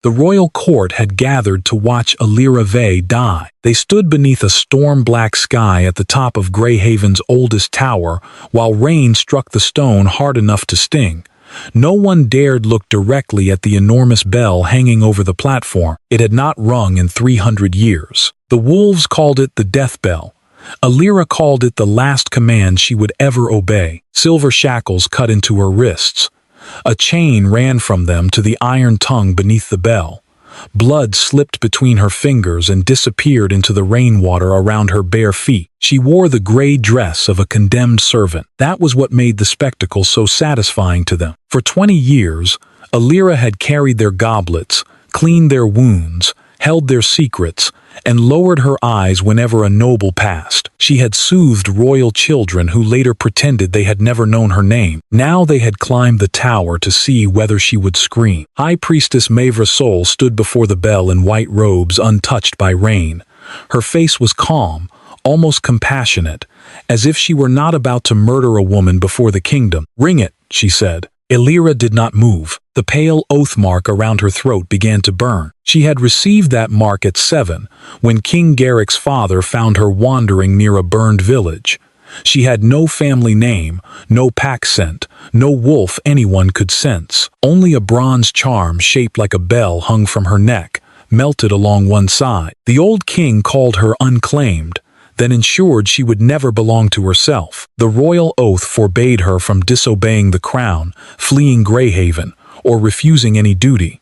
The royal court had gathered to watch Elira Vey die. They stood beneath a storm-black sky at the top of Greyhaven's oldest tower, while rain struck the stone hard enough to sting. No one dared look directly at the enormous bell hanging over the platform. It had not rung in 300 years. The wolves called it the death bell. Elira called it the last command she would ever obey. Silver shackles cut into her wrists. A chain ran from them to the iron tongue beneath the bell. Blood slipped between her fingers and disappeared into the rainwater around her bare feet. She wore the gray dress of a condemned servant. That was what made the spectacle so satisfying to them. For 20 years, Elira had carried their goblets, cleaned their wounds, held their secrets, and lowered her eyes whenever a noble passed. She had soothed royal children who later pretended they had never known her name. Now they had climbed the tower to see whether she would scream. High Priestess Mavra Sol stood before the bell in white robes untouched by rain. Her face was calm, almost compassionate, as if she were not about to murder a woman before the kingdom. "Ring it," she said. Elira did not move. The pale oath mark around her throat began to burn. She had received that mark at 7, when King Garrick's father found her wandering near a burned village. She had no family name, no pack scent, no wolf anyone could sense. Only a bronze charm shaped like a bell hung from her neck, melted along one side. The old king called her unclaimed, then ensured she would never belong to herself. The royal oath forbade her from disobeying the crown, fleeing Greyhaven, or refusing any duty.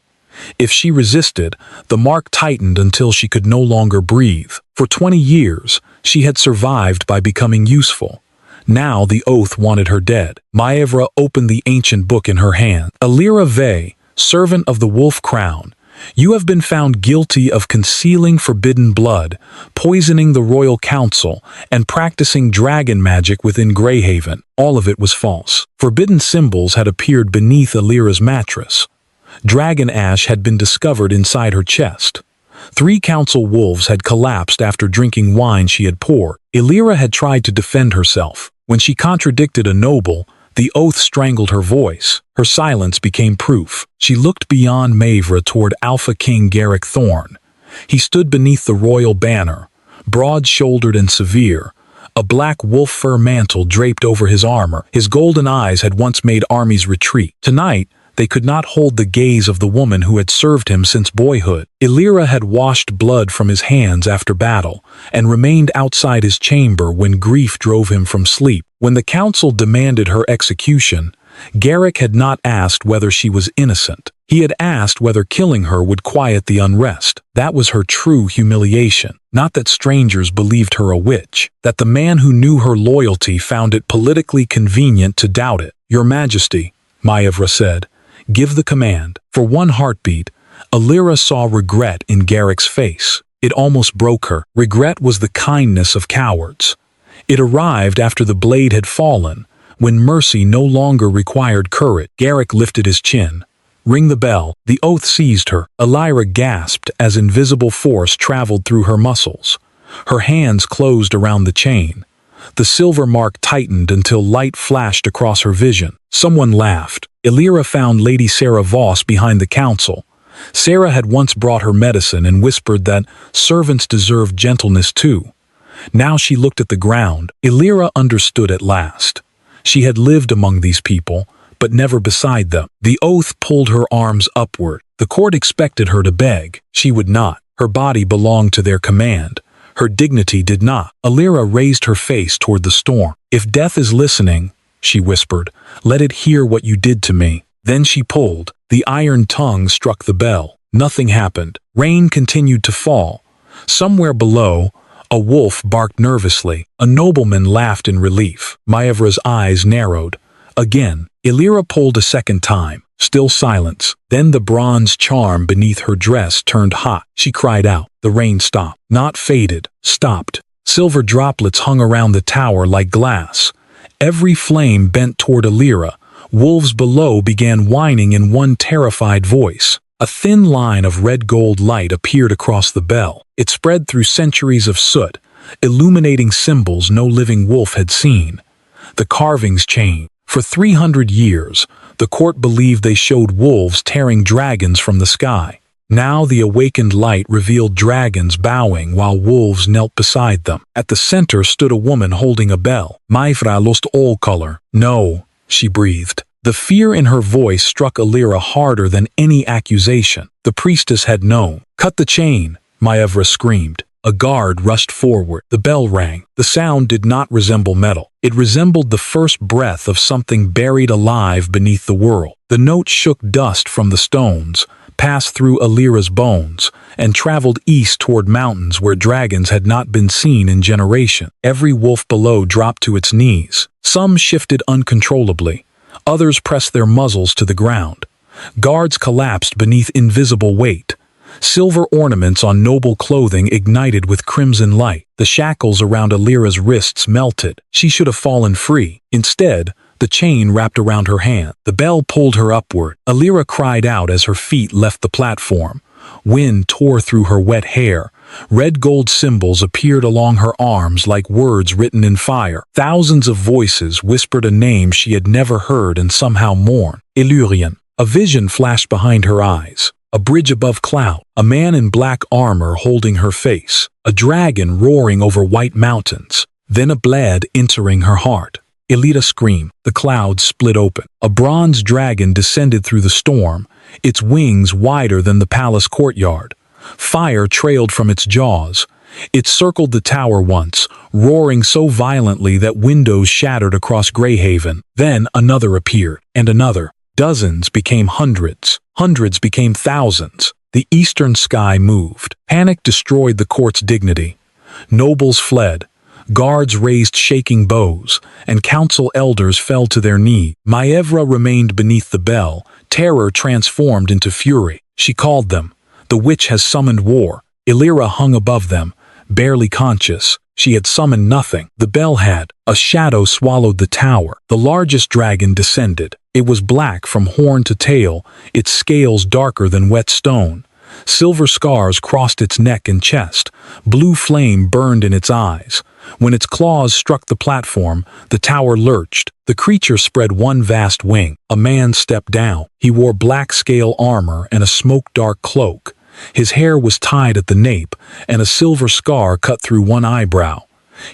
If she resisted, the mark tightened until she could no longer breathe. For 20 years, she had survived by becoming useful. Now the oath wanted her dead. Maevra opened the ancient book in her hand. "Elira Vey, servant of the wolf crown, you have been found guilty of concealing forbidden blood, poisoning the royal council, and practicing dragon magic within Greyhaven." All of it was false. Forbidden symbols had appeared beneath Elira's mattress. Dragon ash had been discovered inside her chest. 3 council wolves had collapsed after drinking wine she had poured. Elira had tried to defend herself. When she contradicted a noble, the oath strangled her voice. Her silence became proof. She looked beyond Mavra toward Alpha King Garrick Thorn. He stood beneath the royal banner, broad-shouldered and severe, a black wolf fur mantle draped over his armor. His golden eyes had once made armies retreat. Tonight, they could not hold the gaze of the woman who had served him since boyhood. Elira had washed blood from his hands after battle, and remained outside his chamber when grief drove him from sleep. When the council demanded her execution, Garrick had not asked whether she was innocent. He had asked whether killing her would quiet the unrest. That was her true humiliation. Not that strangers believed her a witch, that the man who knew her loyalty found it politically convenient to doubt it. "Your Majesty," Maevra said, "give the command." For one heartbeat, Elira saw regret in Garrick's face. It almost broke her. Regret was the kindness of cowards. It arrived after the blade had fallen, when mercy no longer required courage. Garrick lifted his chin. "Ring the bell." The oath seized her. Elira gasped as invisible force traveled through her muscles. Her hands closed around the chain. The silver mark tightened until light flashed across her vision. Someone laughed. Elira found Lady Sarah Voss behind the council. Sarah had once brought her medicine and whispered that servants deserved gentleness too. Now she looked at the ground. Elira understood at last. She had lived among these people, but never beside them. The oath pulled her arms upward. The court expected her to beg. She would not. Her body belonged to their command. Her dignity did not. Elira raised her face toward the storm. "If death is listening," she whispered, "let it hear what you did to me." Then she pulled. The iron tongue struck the bell. Nothing happened. Rain continued to fall. Somewhere below, a wolf barked nervously. A nobleman laughed in relief. Maevra's eyes narrowed. Again, Elira pulled a second time. Still silence. Then the bronze charm beneath her dress turned hot. She cried out. The rain stopped. Not faded. Stopped. Silver droplets hung around the tower like glass. Every flame bent toward Elira. Wolves below began whining in one terrified voice. A thin line of red-gold light appeared across the bell. It spread through centuries of soot, illuminating symbols no living wolf had seen. The carvings changed. For 300 years, the court believed they showed wolves tearing dragons from the sky. Now the awakened light revealed dragons bowing while wolves knelt beside them. At the center stood a woman holding a bell. Maivra lost all color. "No," she breathed. The fear in her voice struck Elira harder than any accusation. The priestess had known. "Cut the chain," Maivra screamed. A guard rushed forward. The bell rang. The sound did not resemble metal. It resembled the first breath of something buried alive beneath the world. The note shook dust from the stones, passed through Elira's bones, and traveled east toward mountains where dragons had not been seen in generations. Every wolf below dropped to its knees. Some shifted uncontrollably. Others pressed their muzzles to the ground. Guards collapsed beneath invisible weight. Silver ornaments on noble clothing ignited with crimson light. The shackles around Elira's wrists melted. She should have fallen free. Instead, the chain wrapped around her hand. The bell pulled her upward. Elira cried out as her feet left the platform. Wind tore through her wet hair. Red gold symbols appeared along her arms like words written in fire. Thousands of voices whispered a name she had never heard and somehow mourned. Illyrian. A vision flashed behind her eyes. A bridge above cloud. A man in black armor holding her face. A dragon roaring over white mountains. Then a blade entering her heart. Elira screamed. The clouds split open. A bronze dragon descended through the storm, its wings wider than the palace courtyard. Fire trailed from its jaws. It circled the tower once, roaring so violently that windows shattered across Greyhaven. Then another appeared, and another. Dozens became hundreds. Hundreds became thousands. The eastern sky moved. Panic destroyed the court's dignity. Nobles fled. Guards raised shaking bows, and council elders fell to their knees. Maivra remained beneath the bell, terror transformed into fury. She called them. The witch has summoned war. Elira hung above them, barely conscious. She had summoned nothing. The bell had. A shadow swallowed the tower. The largest dragon descended. It was black from horn to tail, its scales darker than wet stone. Silver scars crossed its neck and chest. Blue flame burned in its eyes. When its claws struck the platform, the tower lurched. The creature spread one vast wing. A man stepped down. He wore black scale armor and a smoke-dark cloak. His hair was tied at the nape, and a silver scar cut through one eyebrow.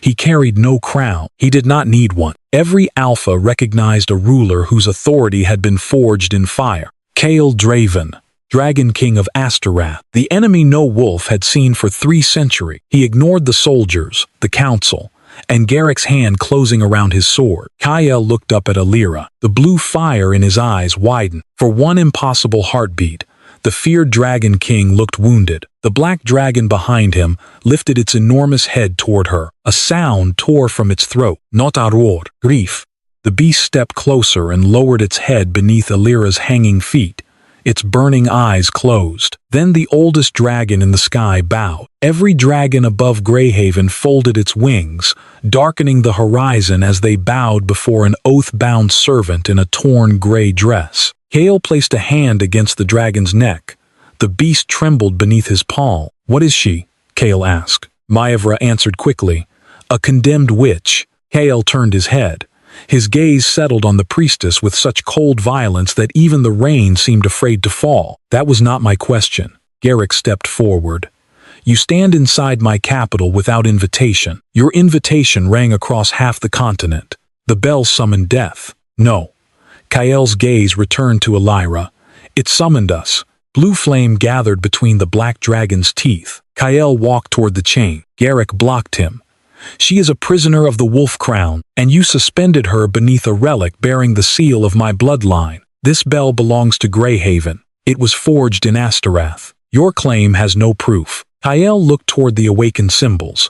He carried no crown. He did not need one. Every alpha recognized a ruler whose authority had been forged in fire. Kael Draven, Dragon King of Astorath, the enemy no wolf had seen for 3 centuries. He ignored the soldiers, the council, and Garrick's hand closing around his sword. Kael looked up at Elira. The blue fire in his eyes widened. For one impossible heartbeat, the feared Dragon King looked wounded. The black dragon behind him lifted its enormous head toward her. A sound tore from its throat. Not a roar, grief. The beast stepped closer and lowered its head beneath Elira's hanging feet. Its burning eyes closed. Then the oldest dragon in the sky bowed. Every dragon above Greyhaven folded its wings, darkening the horizon as they bowed before an oath-bound servant in a torn gray dress. Kael placed a hand against the dragon's neck. The beast trembled beneath his palm. "What is she?" Kael asked. Maivra answered quickly. "A condemned witch." Kael turned his head. His gaze settled on the priestess with such cold violence that even the rain seemed afraid to fall. "That was not my question." Garrick stepped forward. "You stand inside my capital without invitation. Your invitation rang across half the continent. The bell summoned death." "No." Kael's gaze returned to Elira. "It summoned us." Blue flame gathered between the black dragon's teeth. Kael walked toward the chain. Garrick blocked him. "She is a prisoner of the wolf crown, and you suspended her beneath a relic bearing the seal of my bloodline. This bell belongs to Greyhaven. It was forged in Astorath. Your claim has no proof." Kael looked toward the awakened symbols.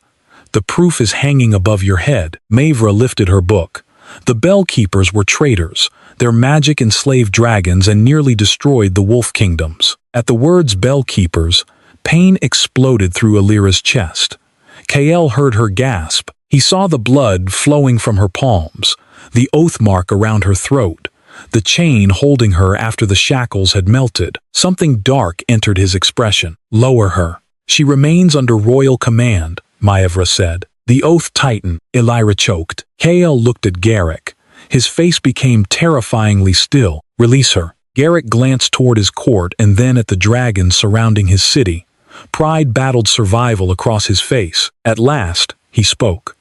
"The proof is hanging above your head." Maivra lifted her book. The bell-keepers were traitors. Their magic enslaved dragons and nearly destroyed the wolf kingdoms. At the words bell-keepers, pain exploded through Elira's chest. Kael heard her gasp. He saw the blood flowing from her palms, the oath mark around her throat, the chain holding her after the shackles had melted. Something dark entered his expression. "Lower her." "She remains under royal command," Maivra said. The oath tightened. Elira choked. Kael looked at Garrick. His face became terrifyingly still. "Release her." Garrick glanced toward his court and then at the dragons surrounding his city. Pride battled survival across his face. At last, he spoke.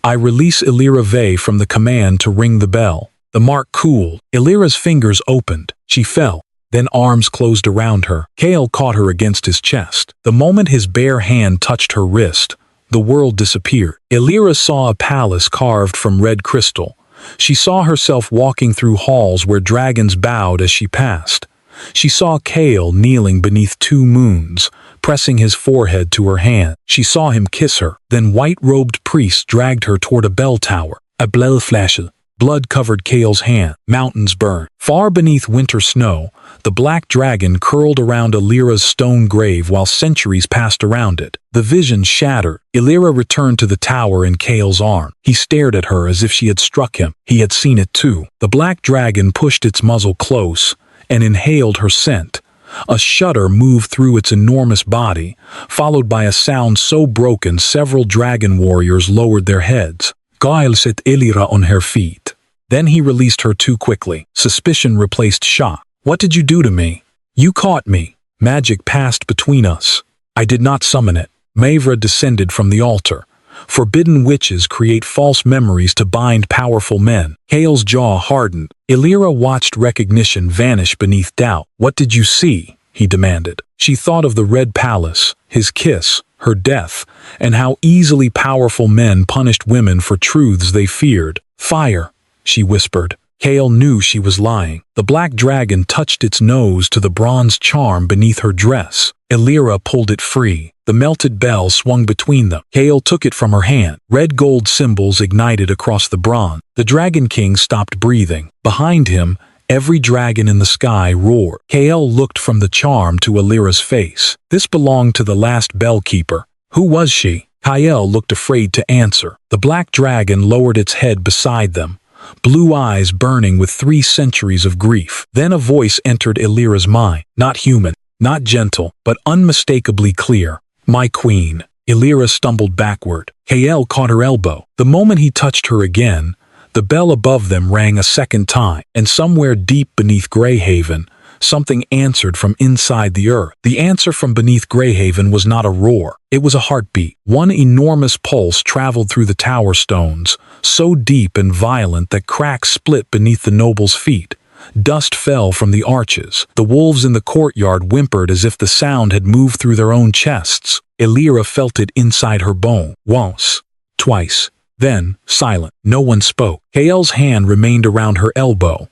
I release Elira Vey from the command to ring the bell. The mark cooled. Elira's fingers opened. She fell. Then arms closed around her. Kael caught her against his chest. The moment his bare hand touched her wrist, the world disappeared. Elira saw a palace carved from red crystal. She saw herself walking through halls where dragons bowed as she passed. She saw Kael kneeling beneath two moons, pressing his forehead to her hand. She saw him kiss her. Then white-robed priests dragged her toward a bell tower. A blellflashe. Blood covered Kael's hand. Mountains burned. Far beneath winter snow, the black dragon curled around Elira's stone grave while centuries passed around it. The vision shattered. Elira returned to the tower in Kael's arm. He stared at her as if she had struck him. He had seen it too. The black dragon pushed its muzzle close and inhaled her scent. A shudder moved through its enormous body, followed by a sound so broken several dragon warriors lowered their heads. Kael set Elira on her feet. Then he released her too quickly. Suspicion replaced shock. What did you do to me? You caught me. Magic passed between us. I did not summon it. Maevra descended from the altar. Forbidden witches create false memories to bind powerful men. Kael's jaw hardened. Elira watched recognition vanish beneath doubt. What did you see? He demanded. She thought of the Red Palace, his kiss, her death, and how easily powerful men punished women for truths they feared. Fire, she whispered. Kael knew she was lying. The black dragon touched its nose to the bronze charm beneath her dress. Elira pulled it free. The melted bell swung between them. Kael took it from her hand. Red gold symbols ignited across the bronze. The Dragon King stopped breathing. Behind him, every dragon in the sky roared. Kael looked from the charm to Elira's face. This belonged to the last bellkeeper. Who was she? Kael looked afraid to answer. The black dragon lowered its head beside them, blue eyes burning with 3 centuries of grief. Then a voice entered Elira's mind. Not human, not gentle, but unmistakably clear. My queen. Elira stumbled backward. Kael caught her elbow. The moment he touched her again, the bell above them rang a second time, and somewhere deep beneath Greyhaven, something answered from inside the earth. The answer from beneath Greyhaven was not a roar. It was a heartbeat. One enormous pulse traveled through the tower stones, so deep and violent that cracks split beneath the noble's feet. Dust fell from the arches. The wolves in the courtyard whimpered as if the sound had moved through their own chests. Elira felt it inside her bone. Once. Twice. Then, silent. No one spoke. Kael's hand remained around her elbow.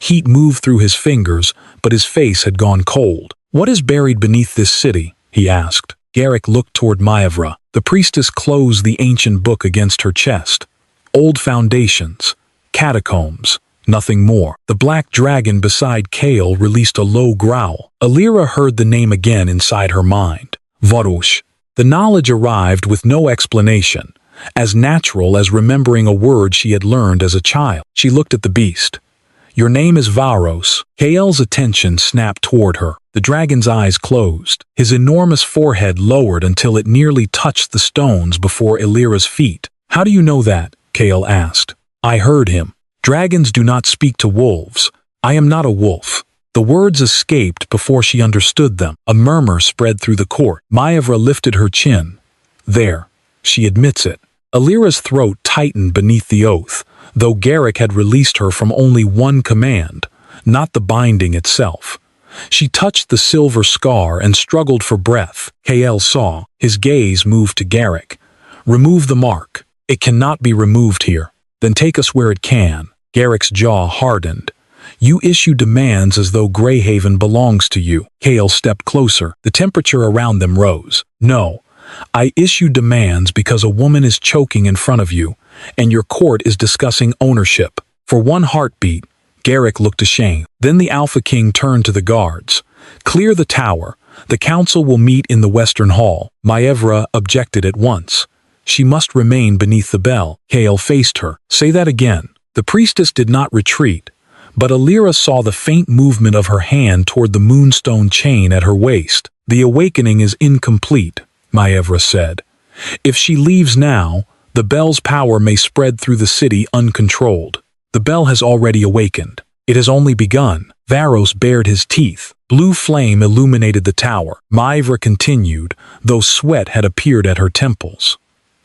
Heat moved through his fingers, but his face had gone cold. What is buried beneath this city? He asked. Garrick looked toward Maevra. The priestess closed the ancient book against her chest. Old foundations. Catacombs. Nothing more. The black dragon beside Kael released a low growl. Elira heard the name again inside her mind. Varush. The knowledge arrived with no explanation, as natural as remembering a word she had learned as a child. She looked at the beast. Your name is Varos. Kael's attention snapped toward her. The dragon's eyes closed. His enormous forehead lowered until it nearly touched the stones before Elira's feet. How do you know that? Kael asked. I heard him. Dragons do not speak to wolves. I am not a wolf. The words escaped before she understood them. A murmur spread through the court. Maevra lifted her chin. There. She admits it. Elira's throat tightened beneath the oath, though Garrick had released her from only one command, not the binding itself. She touched the silver scar and struggled for breath. Kael saw. His gaze moved to Garrick. Remove the mark. It cannot be removed here. Then take us where it can. Garrick's jaw hardened. You issue demands as though Greyhaven belongs to you. Kael stepped closer. The temperature around them rose. No. I issue demands because a woman is choking in front of you, and your court is discussing ownership. For one heartbeat, Garrick looked ashamed. Then the Alpha King turned to the guards. Clear the tower. The council will meet in the Western Hall. Maevra objected at once. She must remain beneath the bell. Kael faced her. Say that again. The priestess did not retreat, but Elira saw the faint movement of her hand toward the moonstone chain at her waist. The awakening is incomplete, Maevra said. If she leaves now, the bell's power may spread through the city uncontrolled. The bell has already awakened. It has only begun. Varos bared his teeth. Blue flame illuminated the tower. Maivra continued, though sweat had appeared at her temples.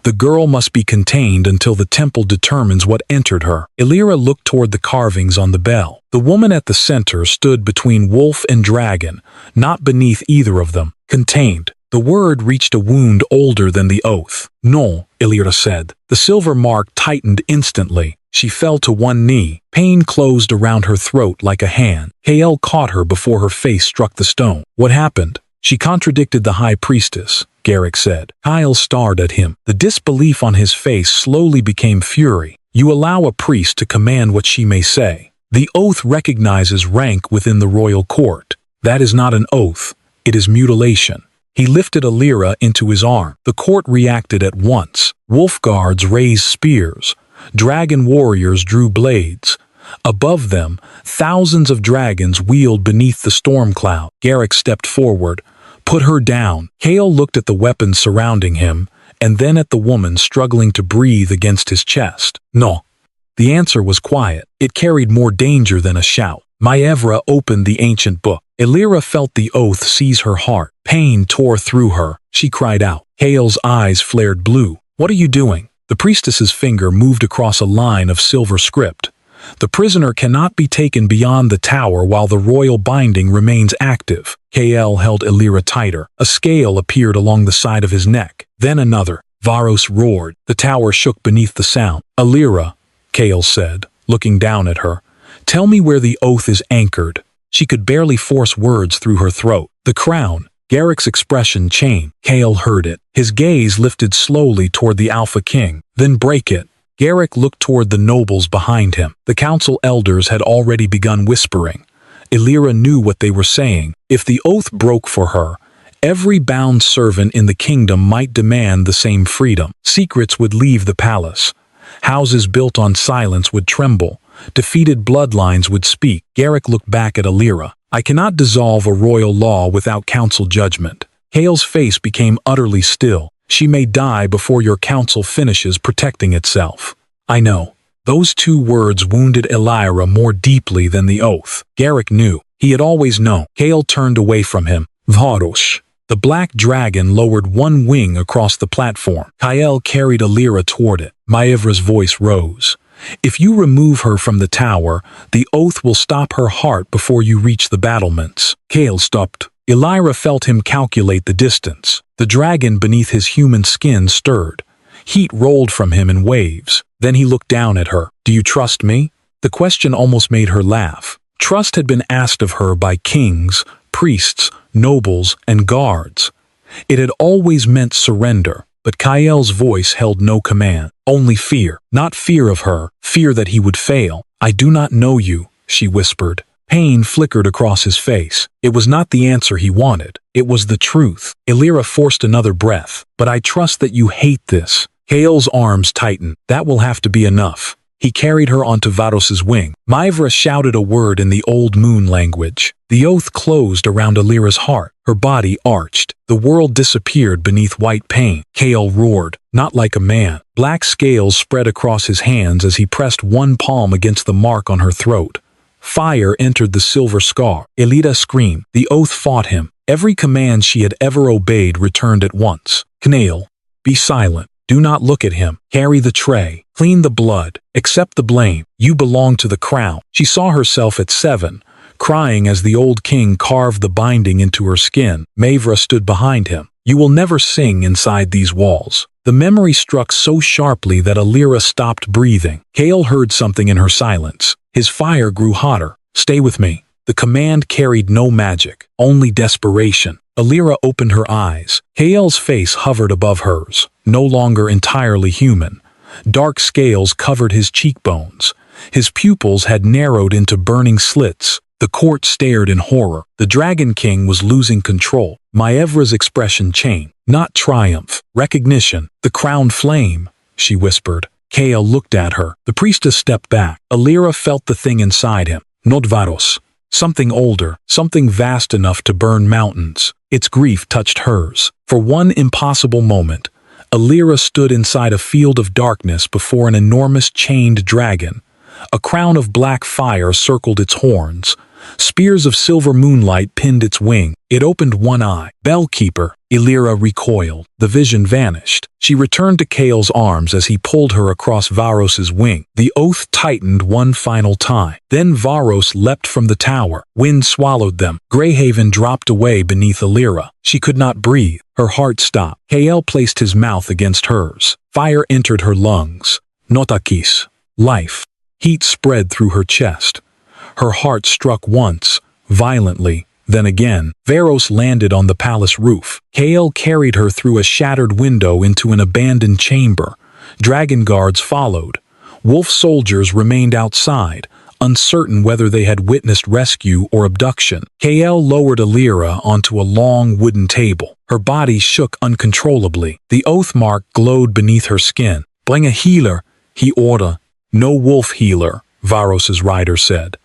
The girl must be contained until the temple determines what entered her. Elira looked toward the carvings on the bell. The woman at the center stood between wolf and dragon, not beneath either of them. Contained. The word reached a wound older than the oath. No, Elira said. The silver mark tightened instantly. She fell to one knee. Pain closed around her throat like a hand. Kael caught her before her face struck the stone. What happened? She contradicted the high priestess, Garrick said. Kael stared at him. The disbelief on his face slowly became fury. You allow a priest to command what she may say. The oath recognizes rank within the royal court. That is not an oath. It is mutilation. He lifted Elira into his arm. The court reacted at once. Wolf guards raised spears. Dragon warriors drew blades. Above them, thousands of dragons wheeled beneath the storm cloud. Garrick stepped forward. Put her down. Kael looked at the weapons surrounding him, and then at the woman struggling to breathe against his chest. No. The answer was quiet. It carried more danger than a shout. Maivra opened the ancient book. Elira felt the oath seize her heart. Pain tore through her. She cried out. Kael's eyes flared blue. What are you doing? The priestess's finger moved across a line of silver script. The prisoner cannot be taken beyond the tower while the royal binding remains active. Kael held Elira tighter. A scale appeared along the side of his neck. Then another. Varos roared. The tower shook beneath the sound. Elira, Kael said, looking down at her. Tell me where the oath is anchored. She could barely force words through her throat. The crown. Garrick's expression changed. Kael heard it. His gaze lifted slowly toward the Alpha King. Then break it. Garrick looked toward the nobles behind him. The council elders had already begun whispering. Elira knew what they were saying. If the oath broke for her, every bound servant in the kingdom might demand the same freedom. Secrets would leave the palace. Houses built on silence would tremble. Defeated bloodlines would speak. Garrick looked back at Elira. I cannot dissolve a royal law without council judgment. Kael's face became utterly still. She may die before your council finishes protecting itself. I know. Those two words wounded Elira more deeply than the oath. Garrick knew. He had always known. Kael turned away from him. Varos. The black dragon lowered one wing across the platform. Kael carried Elira toward it. Maivra's voice rose. If you remove her from the tower, the oath will stop her heart before you reach the battlements. Kael stopped. Elira felt him calculate the distance. The dragon beneath his human skin stirred. Heat rolled from him in waves. Then he looked down at her. Do you trust me? The question almost made her laugh. Trust had been asked of her by kings, priests, nobles, and guards. It had always meant surrender. But Kael's voice held no command, only fear. Not fear of her, fear that he would fail. I do not know you, she whispered. Pain flickered across his face. It was not the answer he wanted. It was the truth. Elira forced another breath. But I trust that you hate this. Kael's arms tightened. That will have to be enough. He carried her onto Varos's wing. Maivra shouted a word in the old moon language. The oath closed around Elira's heart. Her body arched. The world disappeared beneath white pain. Kael roared, not like a man. Black scales spread across his hands as he pressed one palm against the mark on her throat. Fire entered the silver scar. Elira screamed. The oath fought him. Every command she had ever obeyed returned at once. Kael, be silent. Do not look at him. Carry the tray. Clean the blood. Accept the blame. You belong to the crown. She saw herself at 7, crying as the old king carved the binding into her skin. Maivra stood behind him. You will never sing inside these walls. The memory struck so sharply that Elira stopped breathing. Kael heard something in her silence. His fire grew hotter. Stay with me. The command carried no magic, only desperation. Elira opened her eyes. Kael's face hovered above hers, no longer entirely human. Dark scales covered his cheekbones. His pupils had narrowed into burning slits. The court stared in horror. The Dragon King was losing control. Maivra's expression changed. Not triumph, recognition. The crown flame, she whispered. Kael looked at her. The priestess stepped back. Elira felt the thing inside him. Not Varos. Something older, something vast enough to burn mountains. Its grief touched hers. For one impossible moment, Elira stood inside a field of darkness before an enormous chained dragon, A crown of black fire circled its horns. Spears of silver moonlight pinned its wing. It opened one eye. Bellkeeper. Elira recoiled. The vision vanished. She returned to Kael's arms as he pulled her across Varos's wing. The oath tightened one final time. Then Varos leapt from the tower. Wind swallowed them. Greyhaven dropped away beneath Elira. She could not breathe. Her heart stopped. Kael placed his mouth against hers. Fire entered her lungs. Notakis. Life. Heat spread through her chest. Her heart struck once, violently, then again. Varos landed on the palace roof. Kael carried her through a shattered window into an abandoned chamber. Dragon guards followed. Wolf soldiers remained outside, uncertain whether they had witnessed rescue or abduction. Kael lowered Elira onto a long wooden table. Her body shook uncontrollably. The oath mark glowed beneath her skin. "Bring a healer," he ordered. "No wolf healer," Varos's rider said.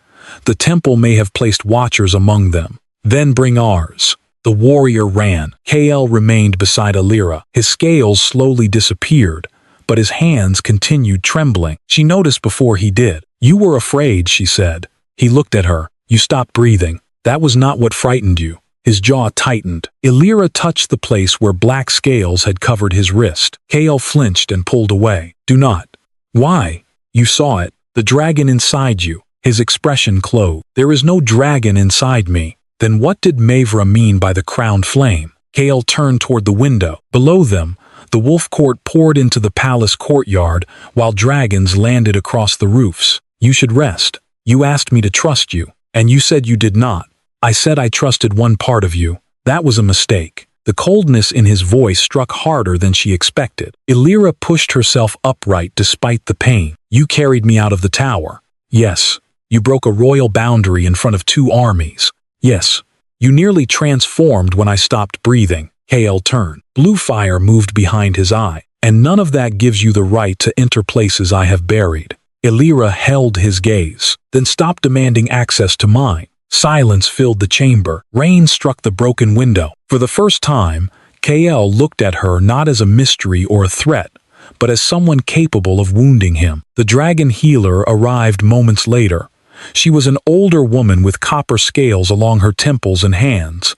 "The temple may have placed watchers among them." "Then bring ours." The warrior ran. Kael remained beside Elira. His scales slowly disappeared, but his hands continued trembling. She noticed before he did. "You were afraid," she said. He looked at her. "You stopped breathing. That was not what frightened you." His jaw tightened. Elira touched the place where black scales had covered his wrist. Kael flinched and pulled away. "Do not." "Why?" "You saw it. The dragon inside you." His expression closed. "There is no dragon inside me." Then what did Mavra mean by the crowned flame? Kael turned toward the window. Below them, the wolf court poured into the palace courtyard, while dragons landed across the roofs. "You should rest. You asked me to trust you, and you said you did not. I said I trusted one part of you. That was a mistake." The coldness in his voice struck harder than she expected. Elira pushed herself upright despite the pain. "You carried me out of the tower." "Yes." "You broke a royal boundary in front of 2 armies." "Yes." "You nearly transformed when I stopped breathing." Kael turned. Blue fire moved behind his eye. "And none of that gives you the right to enter places I have buried." Elira held his gaze. "Then stop demanding access to mine." Silence filled the chamber. Rain struck the broken window. For the first time, Kael looked at her not as a mystery or a threat, but as someone capable of wounding him. The dragon healer arrived moments later. She was an older woman with copper scales along her temples and hands.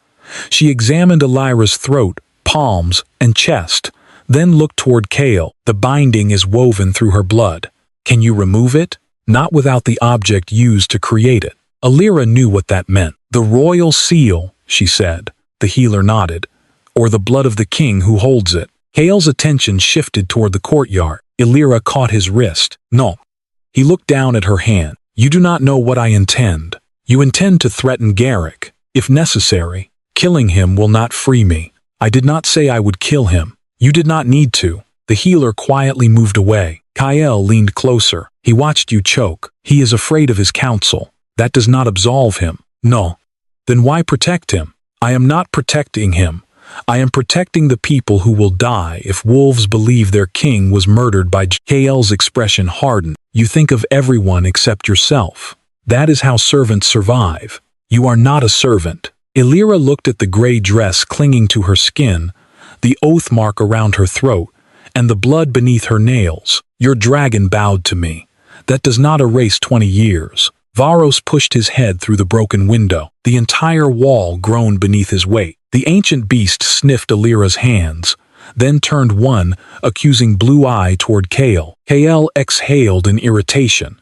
She examined Elira's throat, palms, and chest, then looked toward Kael. "The binding is woven through her blood. Can you remove it?" "Not without the object used to create it." Elira knew what that meant. "The royal seal," she said. The healer nodded. "Or the blood of the king who holds it." Kael's attention shifted toward the courtyard. Elira caught his wrist. "No." He looked down at her hand. "You do not know what I intend. You intend to threaten Garrick, if necessary. Killing him will not free me. I did not say I would kill him. You did not need to." The healer quietly moved away. Kael leaned closer. "He watched you choke. He is afraid of his counsel. That does not absolve him." "No." "Then why protect him?" "I am not protecting him. I am protecting the people who will die if wolves believe their king was murdered by Kael's expression hardened. "You think of everyone except yourself. That is how servants survive. You are not a servant." Elira looked at the gray dress clinging to her skin, the oath mark around her throat, and the blood beneath her nails. "Your dragon bowed to me. That does not erase 20 years. Varos pushed his head through the broken window. The entire wall groaned beneath his weight. The ancient beast sniffed Elira's hands, then turned one, accusing blue eye toward Kael. Kael exhaled in irritation.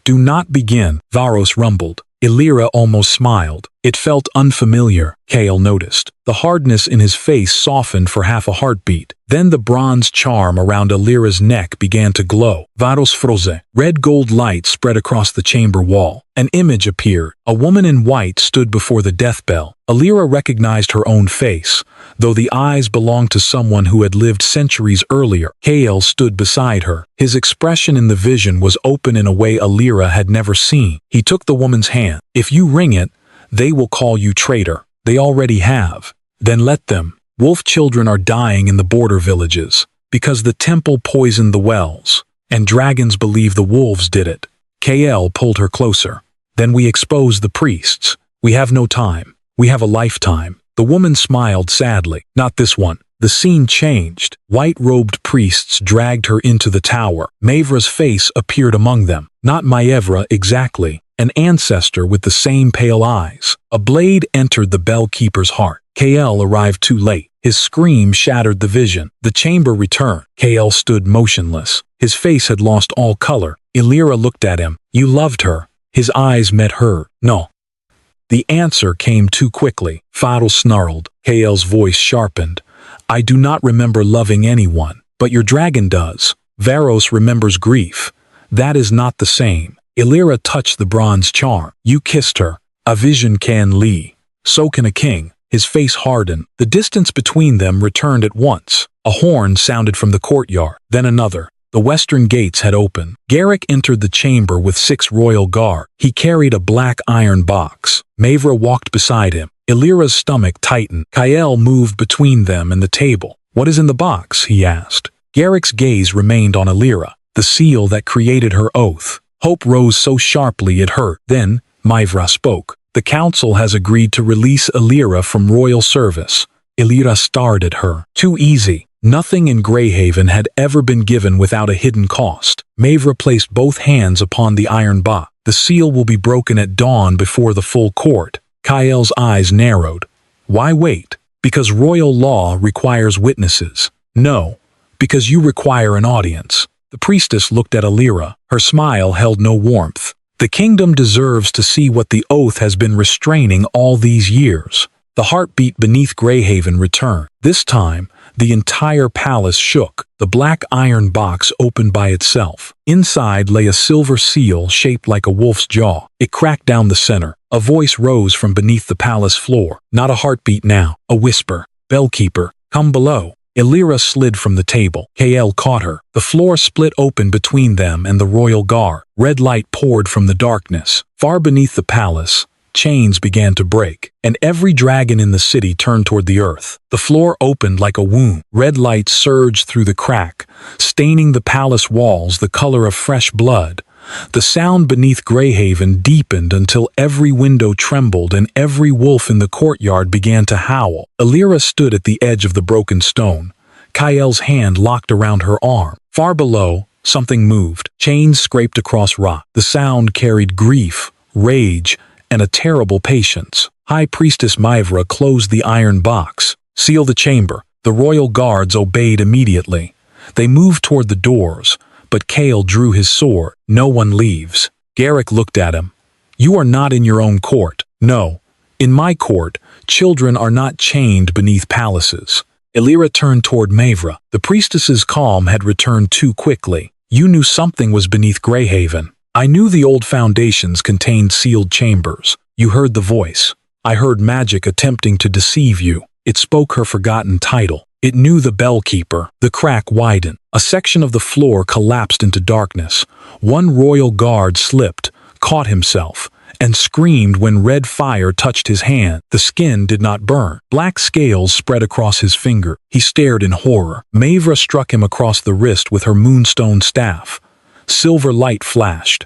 "Do not begin," Varos rumbled. Elira almost smiled. It felt unfamiliar, Kael noticed. The hardness in his face softened for half a heartbeat. Then the bronze charm around Elira's neck began to glow. Varos froze. Red gold light spread across the chamber wall. An image appeared. A woman in white stood before the death bell. Elira recognized her own face, though the eyes belonged to someone who had lived centuries earlier. Kael stood beside her. His expression in the vision was open in a way Elira had never seen. He took the woman's hand. "If you wring it, they will call you traitor. They already have. Then let them. Wolf children are dying in the border villages, because the temple poisoned the wells, and dragons believe the wolves did it." Kael pulled her closer. "Then we expose the priests. We have no time. We have a lifetime." The woman smiled sadly. "Not this one." The scene changed. White-robed priests dragged her into the tower. Maevra's face appeared among them. Not Maevra exactly, an ancestor with the same pale eyes. A blade entered the bell-keeper's heart. Kael arrived too late. His scream shattered the vision. The chamber returned. Kael stood motionless. His face had lost all color. Elira looked at him. "You loved her." His eyes met her. "No." The answer came too quickly. Fadl snarled. Kael's voice sharpened. "I do not remember loving anyone, but your dragon does. Varos remembers grief. That is not the same." Elira touched the bronze charm. "You kissed her. A vision can lead. So can a king." His face hardened. The distance between them returned at once. A horn sounded from the courtyard, then another. The western gates had opened. Garrick entered the chamber with 6 royal guards. He carried a black iron box. Maevra walked beside him. Elira's stomach tightened. Kael moved between them and the table. "What is in the box?" he asked. Garrick's gaze remained on Elira, the seal that created her oath. Hope rose so sharply it hurt. Then Maevra spoke. "The council has agreed to release Elira from royal service." Elira stared at her. Too easy. Nothing in Greyhaven had ever been given without a hidden cost. Maevra placed both hands upon the iron box. "The seal will be broken at dawn before the full court." Kael's eyes narrowed. "Why wait?" "Because royal law requires witnesses." "No, because you require an audience." The priestess looked at Elira. Her smile held no warmth. "The kingdom deserves to see what the oath has been restraining all these years." The heartbeat beneath Greyhaven returned. This time, the entire palace shook. The black iron box opened by itself. Inside lay a silver seal shaped like a wolf's jaw. It cracked down the center. A voice rose from beneath the palace floor. Not a heartbeat now, a whisper. "Bellkeeper, come below." Elira slid from the table. Kael caught her. The floor split open between them and the royal guard. Red light poured from the darkness. Far beneath the palace, chains began to break, and every dragon in the city turned toward the earth. The floor opened like a wound. Red light surged through the crack, staining the palace walls the color of fresh blood. The sound beneath Greyhaven deepened until every window trembled and every wolf in the courtyard began to howl. Elira stood at the edge of the broken stone. Kael's hand locked around her arm. Far below, something moved. Chains scraped across rock. The sound carried grief, rage, and a terrible patience. High Priestess Maevra closed the iron box. "Seal the chamber." The royal guards obeyed immediately. They moved toward the doors, but Kael drew his sword. "No one leaves." Garrick looked at him. "You are not in your own court." "No. In my court, children are not chained beneath palaces." Elira turned toward Maevra. The priestess's calm had returned too quickly. "You knew something was beneath Greyhaven." "I knew the old foundations contained sealed chambers." "You heard the voice." "I heard magic attempting to deceive you." It spoke her forgotten title. It knew the bellkeeper. The crack widened. A section of the floor collapsed into darkness. One royal guard slipped, caught himself, and screamed when red fire touched his hand. The skin did not burn. Black scales spread across his finger. He stared in horror. Maevra struck him across the wrist with her moonstone staff. Silver light flashed.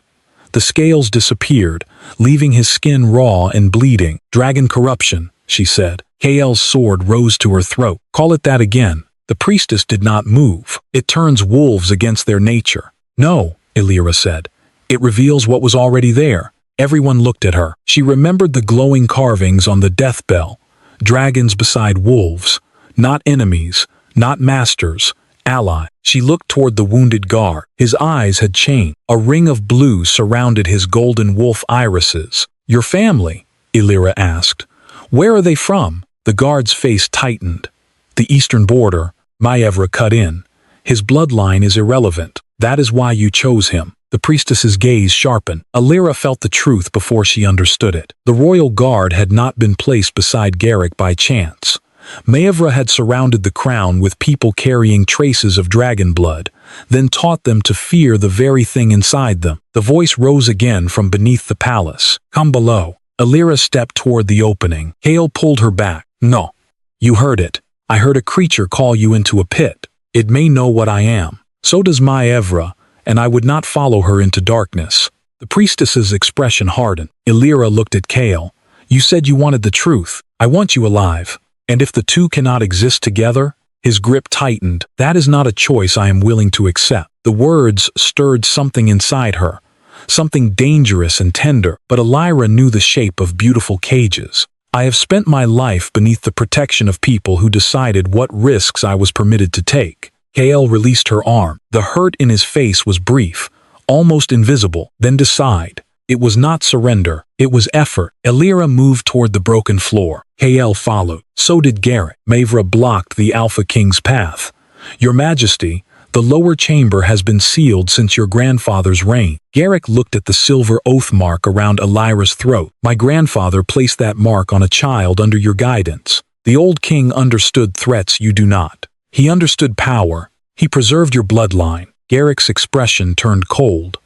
The scales disappeared, leaving his skin raw and bleeding. "Dragon corruption," she said. Kael's sword rose to her throat. "Call it that again." The priestess did not move. "It turns wolves against their nature." "No," Elira said. "It reveals what was already there." Everyone looked at her. She remembered the glowing carvings on the death bell. Dragons beside wolves. Not enemies, not masters, ally. She looked toward the wounded guard. His eyes had changed. A ring of blue surrounded his golden wolf irises. "Your family?" Elira asked. "Where are they from?" The guard's face tightened. "The eastern border," Maevra cut in. "His bloodline is irrelevant. That is why you chose him." The priestess's gaze sharpened. Elira felt the truth before she understood it. The royal guard had not been placed beside Garrick by chance. Maevra had surrounded the crown with people carrying traces of dragon blood, then taught them to fear the very thing inside them. The voice rose again from beneath the palace. "Come below." Elira stepped toward the opening. Kael pulled her back. "No. You heard it. I heard a creature call you into a pit. It may know what I am. So does Maevra, and I would not follow her into darkness." The priestess's expression hardened. Elira looked at Kael. "You said you wanted the truth. I want you alive. And if the two cannot exist together, His grip tightened. That is not a choice I am willing to accept. The words stirred something inside her, something dangerous and tender, but Elira knew the shape of beautiful cages. I have spent my life beneath the protection of people who decided what risks I was permitted to take. Kael released her arm. The hurt in his face was brief, almost invisible. Then decide. It was not surrender, it was effort. Elira moved toward the broken floor. Kael followed. So did Garrett. Mavra blocked the Alpha King's path. Your Majesty, the lower chamber has been sealed since your grandfather's reign. Garrick looked at the silver oath mark around Elira's throat. My grandfather placed that mark on a child under your guidance. The old king understood threats you do not. He understood power. He preserved your bloodline. Garrick's expression turned cold,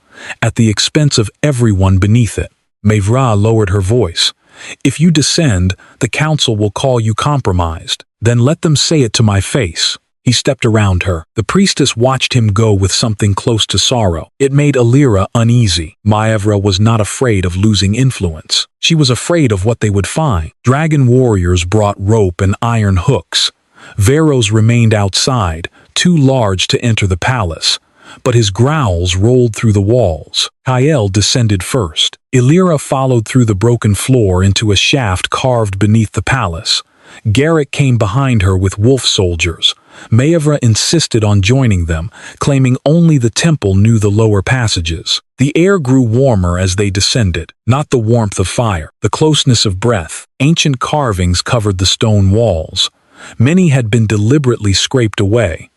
at the expense of everyone beneath it. Mavra lowered her voice. If you descend, the council will call you compromised. Then let them say it to my face. He stepped around her. The priestess watched him go with something close to sorrow. It made Elira uneasy. Maevra was not afraid of losing influence. She was afraid of what they would find. Dragon warriors brought rope and iron hooks. Veros remained outside, too large to enter the palace, but his growls rolled through the walls. Kael descended first. Elira followed through the broken floor into a shaft carved beneath the palace. Garrick came behind her with wolf soldiers. Maevra insisted on joining them, claiming only the temple knew the lower passages. The air grew warmer as they descended, not the warmth of fire, the closeness of breath. Ancient carvings covered the stone walls. Many had been deliberately scraped away.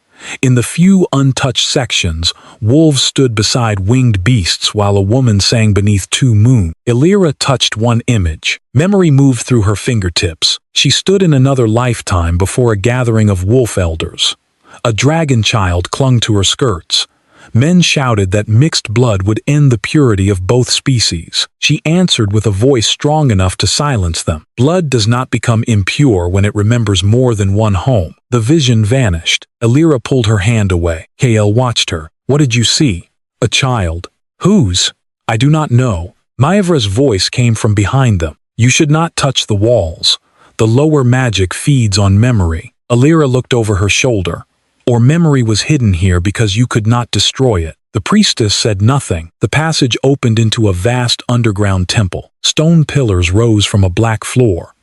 In the few untouched sections, wolves stood beside winged beasts while a woman sang beneath two moons. Elira touched one image. Memory moved through her fingertips. She stood in another lifetime before a gathering of wolf elders. A dragon child clung to her skirts. Men shouted that mixed blood would end the purity of both species. She answered with a voice strong enough to silence them. Blood does not become impure when it remembers more than one home. The vision vanished. Elira pulled her hand away. Kael watched her. What did you see? A child. Whose? I do not know. Maevra's voice came from behind them. You should not touch the walls. The lower magic feeds on memory. Elira looked over her shoulder. Or memory was hidden here because you could not destroy it. The priestess said nothing. The passage opened into a vast underground temple. Stone pillars rose from a black floor.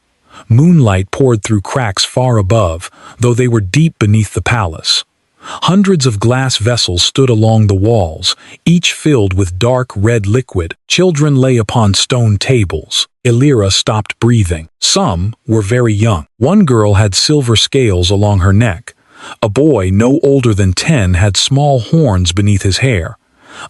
Moonlight poured through cracks far above, though they were deep beneath the palace. Hundreds of glass vessels stood along the walls, each filled with dark red liquid. Children lay upon stone tables. Elira stopped breathing. Some were very young. One girl had silver scales along her neck. A boy no older than 10 had small horns beneath his hair.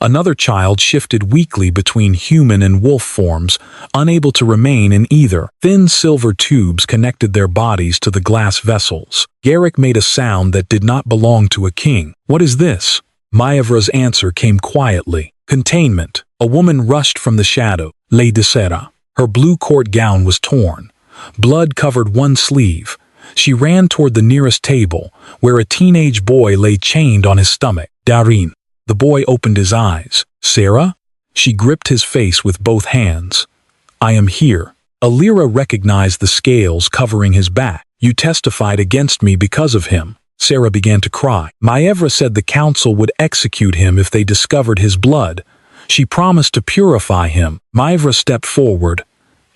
Another child shifted weakly between human and wolf forms, unable to remain in either. Thin silver tubes connected their bodies to the glass vessels. Garrick made a sound that did not belong to a king. What is this? Maevra's answer came quietly. Containment. A woman rushed from the shadow. Lady Sera. Her blue court gown was torn. Blood covered one sleeve. She ran toward the nearest table, where a teenage boy lay chained on his stomach. Darin. The boy opened his eyes. Sarah? She gripped his face with both hands. I am here. Elira recognized the scales covering his back. You testified against me because of him. Sarah began to cry. Maevra said the council would execute him if they discovered his blood. She promised to purify him. Maevra stepped forward.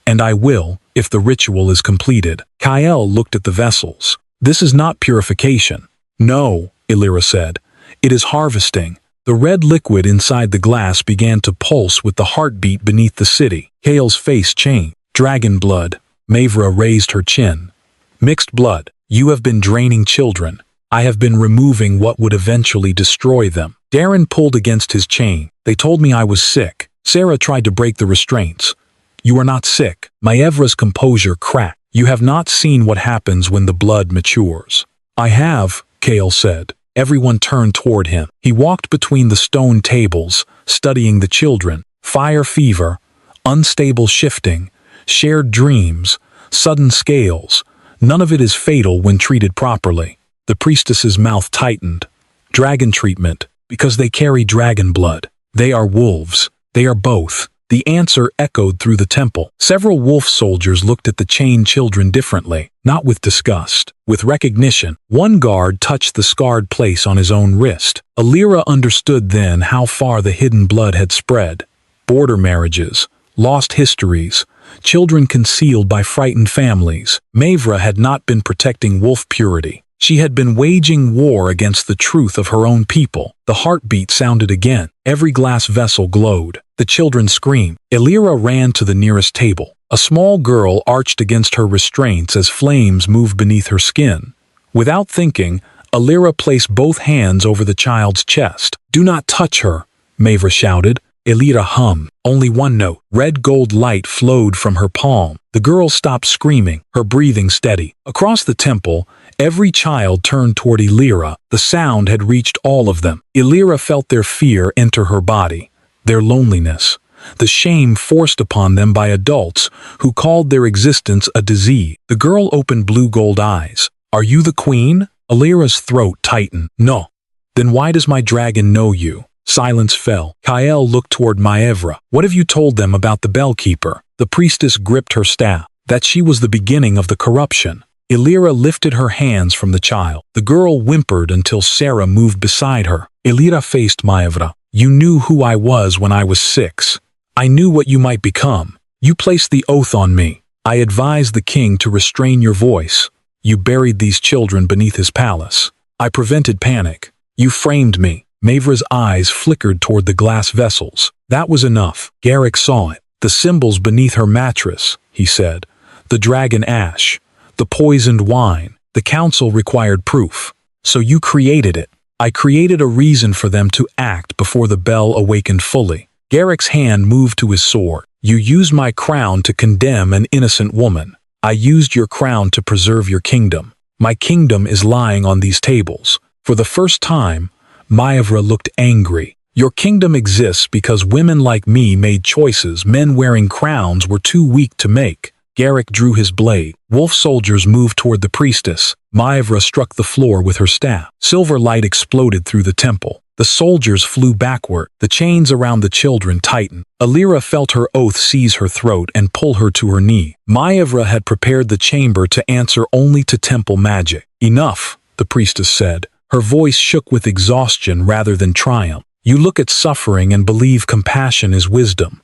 And I will, if the ritual is completed. Kael looked at the vessels. This is not purification. No, Elira said. It is harvesting. The red liquid inside the glass began to pulse with the heartbeat beneath the city. Kael's face changed. Dragon blood. Maevra raised her chin. Mixed blood. You have been draining children. I have been removing what would eventually destroy them. Darren pulled against his chain. They told me I was sick. Sarah tried to break the restraints. You are not sick. Maevra's composure cracked. You have not seen what happens when the blood matures. I have, Kael said. Everyone turned toward him. He walked between the stone tables, studying the children. Fire fever, unstable shifting, shared dreams, sudden scales. None of it is fatal when treated properly. The priestess's mouth tightened. Dragon treatment, because they carry dragon blood. They are wolves. They are both. The answer echoed through the temple. Several wolf soldiers looked at the chained children differently, not with disgust, with recognition. One guard touched the scarred place on his own wrist. Elira understood then how far the hidden blood had spread. Border marriages, lost histories, children concealed by frightened families. Maevra had not been protecting wolf purity. She had been waging war against the truth of her own people. The heartbeat sounded again. Every glass vessel glowed. The children screamed. Elira ran to the nearest table. A small girl arched against her restraints as flames moved beneath her skin. Without thinking, Elira placed both hands over the child's chest. "Do not touch her," Maevra shouted. Elira hummed. Only one note. Red gold light flowed from her palm. The girl stopped screaming, her breathing steady. Across the temple, every child turned toward Elira. The sound had reached all of them. Elira felt their fear enter her body, their loneliness, the shame forced upon them by adults who called their existence a disease. The girl opened blue-gold eyes. "Are you the queen?" Elira's throat tightened. "No." "Then why does my dragon know you?" Silence fell. Kael looked toward Maevra. "What have you told them about the bellkeeper?" The priestess gripped her staff. "That she was the beginning of the corruption." Elira lifted her hands from the child. The girl whimpered until Sarah moved beside her. Elira faced Maevra. "You knew who I was when I was 6. I knew what you might become. You placed the oath on me. I advised the king to restrain your voice. You buried these children beneath his palace. I prevented panic. You framed me." Maevra's eyes flickered toward the glass vessels. "That was enough." Garrick saw it. "The symbols beneath her mattress," he said. "The dragon ash, the poisoned wine. The council required proof. So you created it." "I created a reason for them to act before the bell awakened fully." Garrick's hand moved to his sword. "You used my crown to condemn an innocent woman. I used your crown to preserve your kingdom. My kingdom is lying on these tables." For the first time, Maevra looked angry. "Your kingdom exists because women like me made choices men wearing crowns were too weak to make." Garrick drew his blade. Wolf soldiers moved toward the priestess. Maevra struck the floor with her staff. Silver light exploded through the temple. The soldiers flew backward. The chains around the children tightened. Elira felt her oath seize her throat and pull her to her knee. Maevra had prepared the chamber to answer only to temple magic. "Enough," the priestess said. Her voice shook with exhaustion rather than triumph. "You look at suffering and believe compassion is wisdom.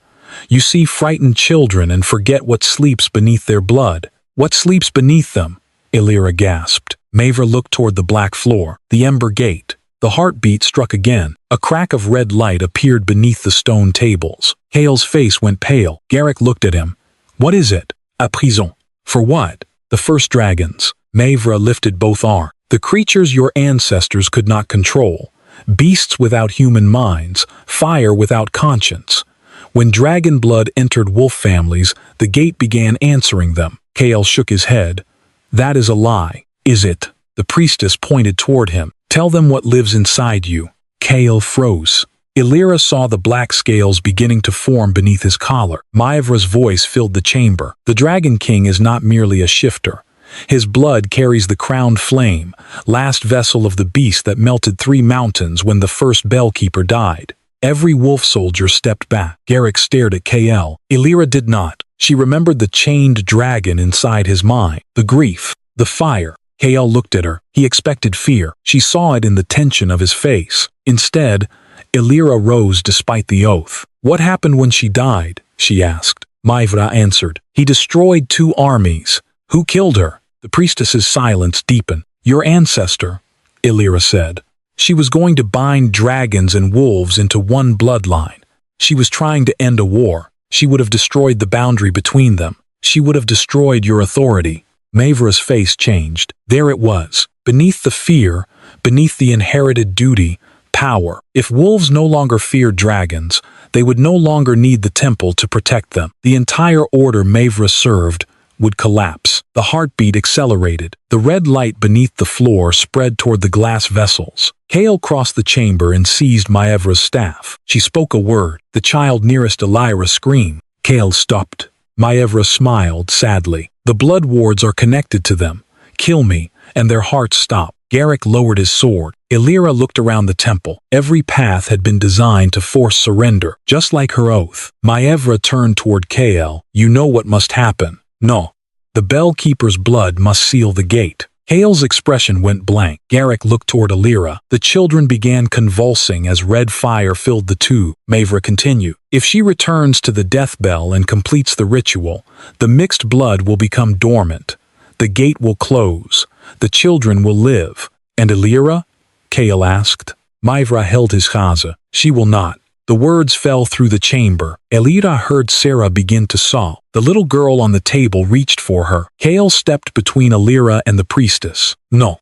You see frightened children and forget what sleeps beneath their blood." "What sleeps beneath them?" Elira gasped. Maevra looked toward the black floor, the ember gate. The heartbeat struck again. A crack of red light appeared beneath the stone tables. Kael's face went pale. Garrick looked at him. "What is it?" "A prison." "For what?" "The first dragons." Maevra lifted both arms. "The creatures your ancestors could not control. Beasts without human minds, fire without conscience. When dragon blood entered wolf families, the gate began answering them." Kael shook his head. "That is a lie." "Is it?" The priestess pointed toward him. "Tell them what lives inside you." Kael froze. Elira saw the black scales beginning to form beneath his collar. Maevra's voice filled the chamber. "The Dragon King is not merely a shifter. His blood carries the crowned flame, last vessel of the beast that melted 3 mountains when the first bellkeeper died." Every wolf soldier stepped back. Garrick stared at Kael. Elira did not. She remembered the chained dragon inside his mind, the grief, the fire. Kael looked at her. He expected fear. She saw it in the tension of his face. Instead, Elira rose despite the oath. "What happened when she died?" she asked. Maevra answered. "He destroyed 2 armies. Who killed her?" The priestess's silence deepened. "Your ancestor," Elira said. "She was going to bind dragons and wolves into one bloodline. She was trying to end a war. She would have destroyed the boundary between them. She would have destroyed your authority." Maevra's face changed. There it was, beneath the fear, beneath the inherited duty, power. If wolves no longer feared dragons, they would no longer need the temple to protect them. The entire order Maevra served would collapse. The heartbeat accelerated. The red light beneath the floor spread toward the glass vessels. Kael crossed the chamber and seized Maevra's staff. She spoke a word. The child nearest Elira screamed. Kael stopped. Maevra smiled sadly. "The blood wards are connected to them. Kill me, and their hearts stop." Garrick lowered his sword. Elira looked around the temple. Every path had been designed to force surrender, just like her oath. Maevra turned toward Kael. You know what must happen. No. The Bellkeeper's blood must seal the gate. Kael's expression went blank. Garrick looked toward Elira. The children began convulsing as red fire filled the tube. Maevra continued. If she returns to the death bell and completes the ritual, the mixed blood will become dormant. The gate will close. The children will live. And Elira? Kael asked. Maevra held his chaza. She will not. The words fell through the chamber. Elira heard Sarah begin to sob. The little girl on the table reached for her. Kael stepped between Elira and the priestess. No.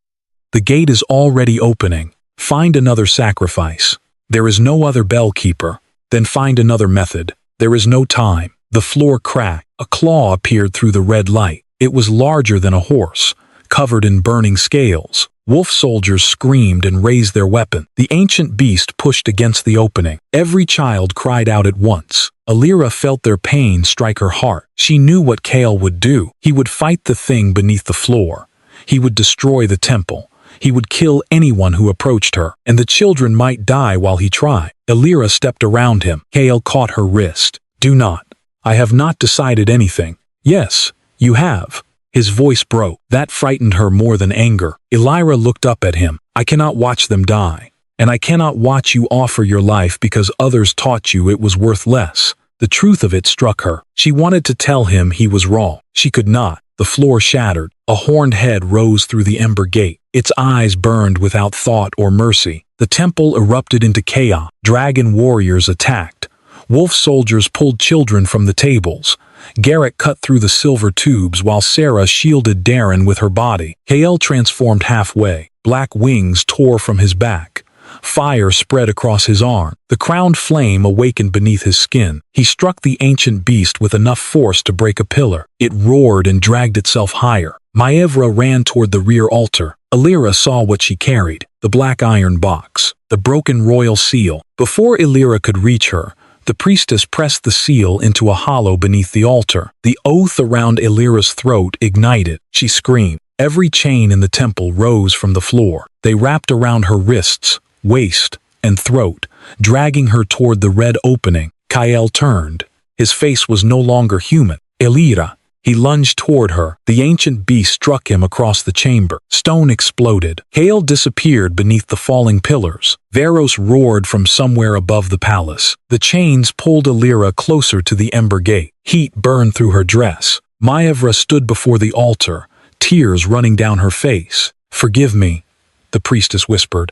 The gate is already opening. Find another sacrifice. There is no other bellkeeper. Then find another method. There is no time. The floor cracked. A claw appeared through the red light. It was larger than a horse, covered in burning scales. Wolf soldiers screamed and raised their weapon. The ancient beast pushed against the opening. Every child cried out at once. Elira felt their pain strike her heart. She knew what Kael would do. He would fight the thing beneath the floor. He would destroy the temple. He would kill anyone who approached her, and the children might die while he tried. Elira stepped around him. Kael caught her wrist. Do not. I have not decided anything. Yes, you have. His voice broke. That frightened her more than anger. Elira looked up at him. I cannot watch them die. And I cannot watch you offer your life because others taught you it was worth less. The truth of it struck her. She wanted to tell him he was wrong. She could not. The floor shattered. A horned head rose through the ember gate. Its eyes burned without thought or mercy. The temple erupted into chaos. Dragon warriors attacked. Wolf soldiers pulled children from the tables. Garrick cut through the silver tubes while Sarah shielded Darren with her body. Kael transformed halfway. Black wings tore from his back. Fire spread across his arm. The crowned flame awakened beneath his skin. He struck the ancient beast with enough force to break a pillar. It roared and dragged itself higher. Maevra ran toward the rear altar. Elira saw what she carried. The black iron box. The broken royal seal. Before Elira could reach her, the priestess pressed the seal into a hollow beneath the altar. The oath around Elira's throat ignited. She screamed. Every chain in the temple rose from the floor. They wrapped around her wrists, waist, and throat, dragging her toward the red opening. Kael turned. His face was no longer human. Elira. He lunged toward her. The ancient beast struck him across the chamber. Stone exploded. Kael disappeared beneath the falling pillars. Varos roared from somewhere above the palace. The chains pulled Elira closer to the ember gate. Heat burned through her dress. Maevra stood before the altar, tears running down her face. Forgive me, the priestess whispered.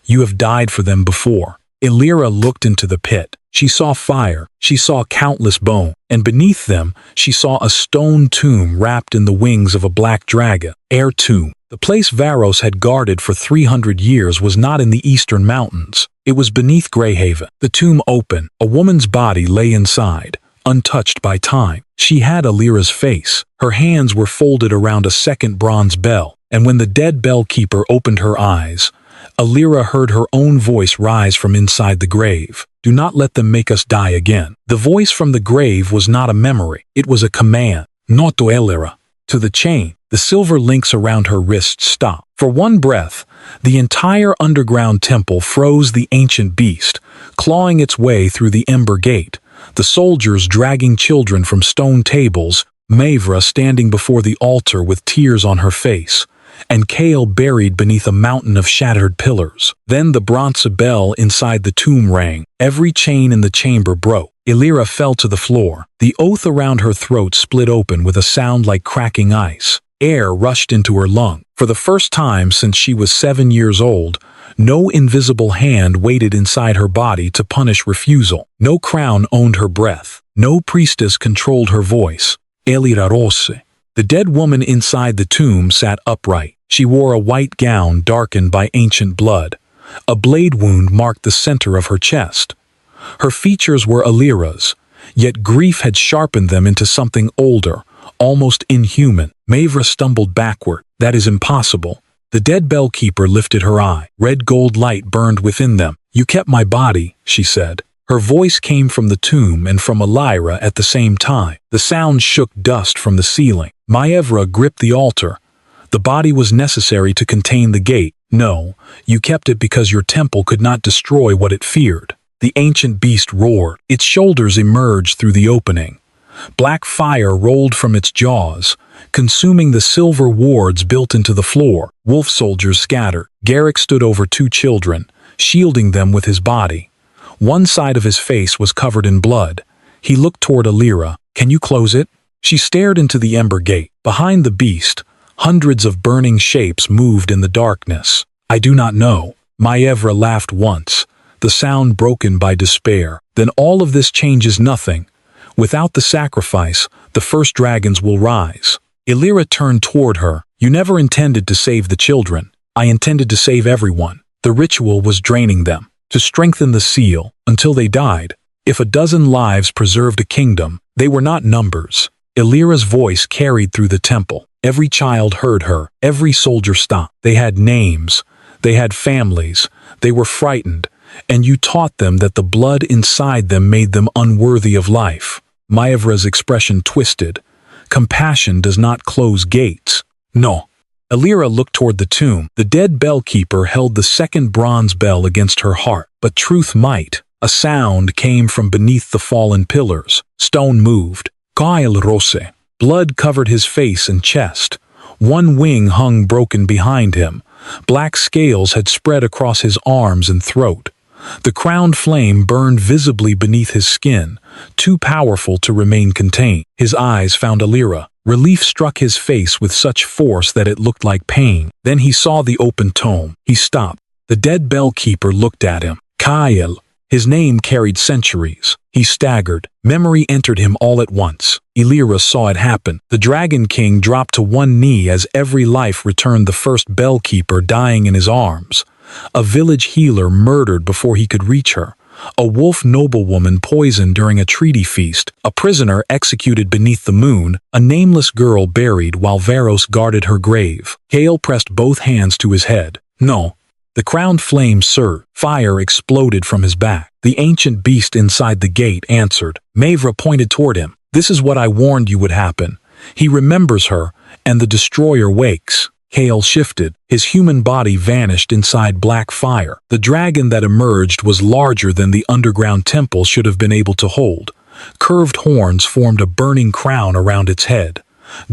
You have died for them before. Elira looked into the pit. She saw fire. She saw countless bones. And beneath them, she saw a stone tomb wrapped in the wings of a black dragon. Air tomb. The place Varos had guarded for 300 years was not in the eastern mountains. It was beneath Greyhaven. The tomb opened. A woman's body lay inside, untouched by time. She had Elira's face. Her hands were folded around a second bronze bell. And when the dead bellkeeper opened her eyes, Elira heard her own voice rise from inside the grave. Do not let them make us die again. The voice from the grave was not a memory. It was a command. Not to Elira. To the chain. The silver links around her wrists stopped. For one breath, the entire underground temple froze the ancient beast, clawing its way through the ember gate. The soldiers dragging children from stone tables, Maevra standing before the altar with tears on her face, and Kael buried beneath a mountain of shattered pillars. Then the bronze bell inside the tomb rang. Every chain in the chamber broke. Elira fell to the floor. The oath around her throat split open with a sound like cracking ice. Air rushed into her lung. For the first time since she was 7 years old, no invisible hand waited inside her body to punish refusal. No crown owned her breath. No priestess controlled her voice. Elira Rose. The dead woman inside the tomb sat upright. She wore a white gown darkened by ancient blood. A blade wound marked the center of her chest. Her features were Elira's, yet grief had sharpened them into something older, almost inhuman. Maevra stumbled backward. That is impossible. The dead bellkeeper lifted her eye. Red gold light burned within them. You kept my body, she said. Her voice came from the tomb and from Elira at the same time. The sound shook dust from the ceiling. Maevra gripped the altar. The body was necessary to contain the gate. No, you kept it because your temple could not destroy what it feared. The ancient beast roared. Its shoulders emerged through the opening. Black fire rolled from its jaws, consuming the silver wards built into the floor. Wolf soldiers scattered. Garrick stood over 2 children, shielding them with his body. One side of his face was covered in blood. He looked toward Elira. "Can you close it?" She stared into the ember gate. Behind the beast, hundreds of burning shapes moved in the darkness. "I do not know." Maevra laughed once, the sound broken by despair. "Then all of this changes nothing. Without the sacrifice, the first dragons will rise." Elira turned toward her. "You never intended to save the children. I intended to save everyone. The ritual was draining them, to strengthen the seal, until they died. If a dozen lives preserved a kingdom, they were not numbers." Elira's voice carried through the temple. Every child heard her. Every soldier stopped. They had names. They had families. They were frightened. And you taught them that the blood inside them made them unworthy of life. Maevra's expression twisted. "Compassion does not close gates." "No." Elira looked toward the tomb. The dead bellkeeper held the second bronze bell against her heart. But truth might. A sound came from beneath the fallen pillars. Stone moved. Kael Rose. Blood covered his face and chest. One wing hung broken behind him. Black scales had spread across his arms and throat. The crowned flame burned visibly beneath his skin, too powerful to remain contained. His eyes found Elira. Relief struck his face with such force that it looked like pain. Then he saw the open tomb. He stopped. The dead bellkeeper looked at him. Kael. His name carried centuries. He staggered. Memory entered him all at once. Elira saw it happen. The Dragon King dropped to one knee as every life returned, the first bellkeeper dying in his arms. A village healer murdered before he could reach her. A wolf noblewoman poisoned during a treaty feast. A prisoner executed beneath the moon. A nameless girl buried while Varos guarded her grave. Kael pressed both hands to his head. "No." The crowned flame surged. Fire exploded from his back. The ancient beast inside the gate answered. Maevra pointed toward him. "This is what I warned you would happen. He remembers her, and the destroyer wakes." Kael shifted. His human body vanished inside black fire. The dragon that emerged was larger than the underground temple should have been able to hold. Curved horns formed a burning crown around its head.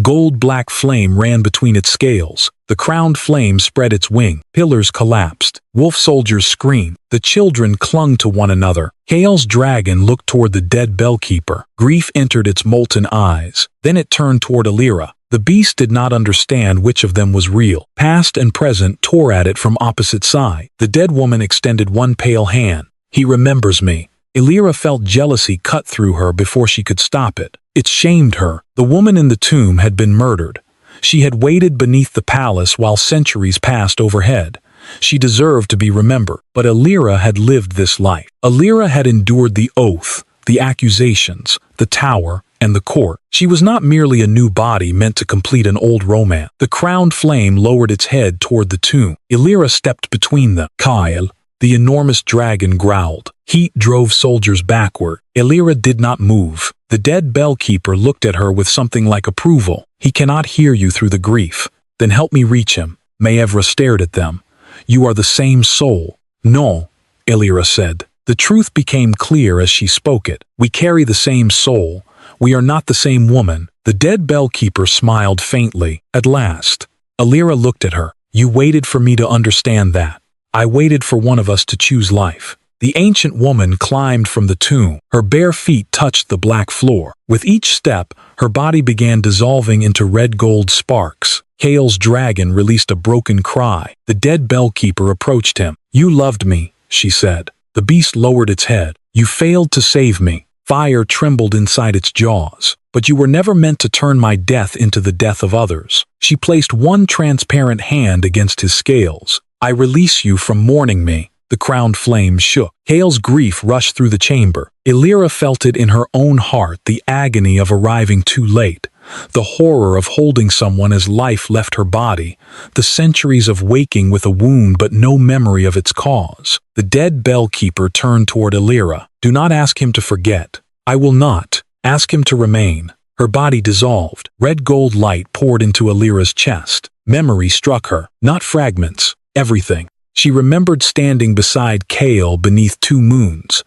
Gold-black flame ran between its scales. The crowned flame spread its wing. Pillars collapsed. Wolf soldiers screamed. The children clung to one another. Kael's dragon looked toward the dead bellkeeper. Grief entered its molten eyes. Then it turned toward Elira. The beast did not understand which of them was real. Past and present tore at it from opposite sides. The dead woman extended one pale hand. "He remembers me." Elira felt jealousy cut through her before she could stop it. It shamed her. The woman in the tomb had been murdered. She had waited beneath the palace while centuries passed overhead. She deserved to be remembered. But Elira had lived this life. Elira had endured the oath, the accusations, the tower, and the court. She was not merely a new body meant to complete an old romance. The crowned flame lowered its head toward the tomb. Elira stepped between them. "Kael." The enormous dragon growled. Heat drove soldiers backward. Elira did not move. The dead bellkeeper looked at her with something like approval. "He cannot hear you through the grief. Then help me reach him." Maevra stared at them. "You are the same soul." "No," Elira said. The truth became clear as she spoke it. "We carry the same soul. We are not the same woman." The dead bellkeeper smiled faintly. "At last." Elira looked at her. "You waited for me to understand that. I waited for one of us to choose life." The ancient woman climbed from the tomb. Her bare feet touched the black floor. With each step, her body began dissolving into red-gold sparks. Kael's dragon released a broken cry. The dead bellkeeper approached him. "You loved me," she said. The beast lowered its head. "You failed to save me." Fire trembled inside its jaws. "But you were never meant to turn my death into the death of others." She placed one transparent hand against his scales. "I release you from mourning me." The crowned flame shook. Kael's grief rushed through the chamber. Elira felt it in her own heart, the agony of arriving too late, the horror of holding someone as life left her body, the centuries of waking with a wound but no memory of its cause. The dead bellkeeper turned toward Elira. "Do not ask him to forget." "I will not. Ask him to remain." Her body dissolved. Red gold light poured into Elira's chest. Memory struck her. Not fragments. Everything. She remembered standing beside Kael beneath 2 moons.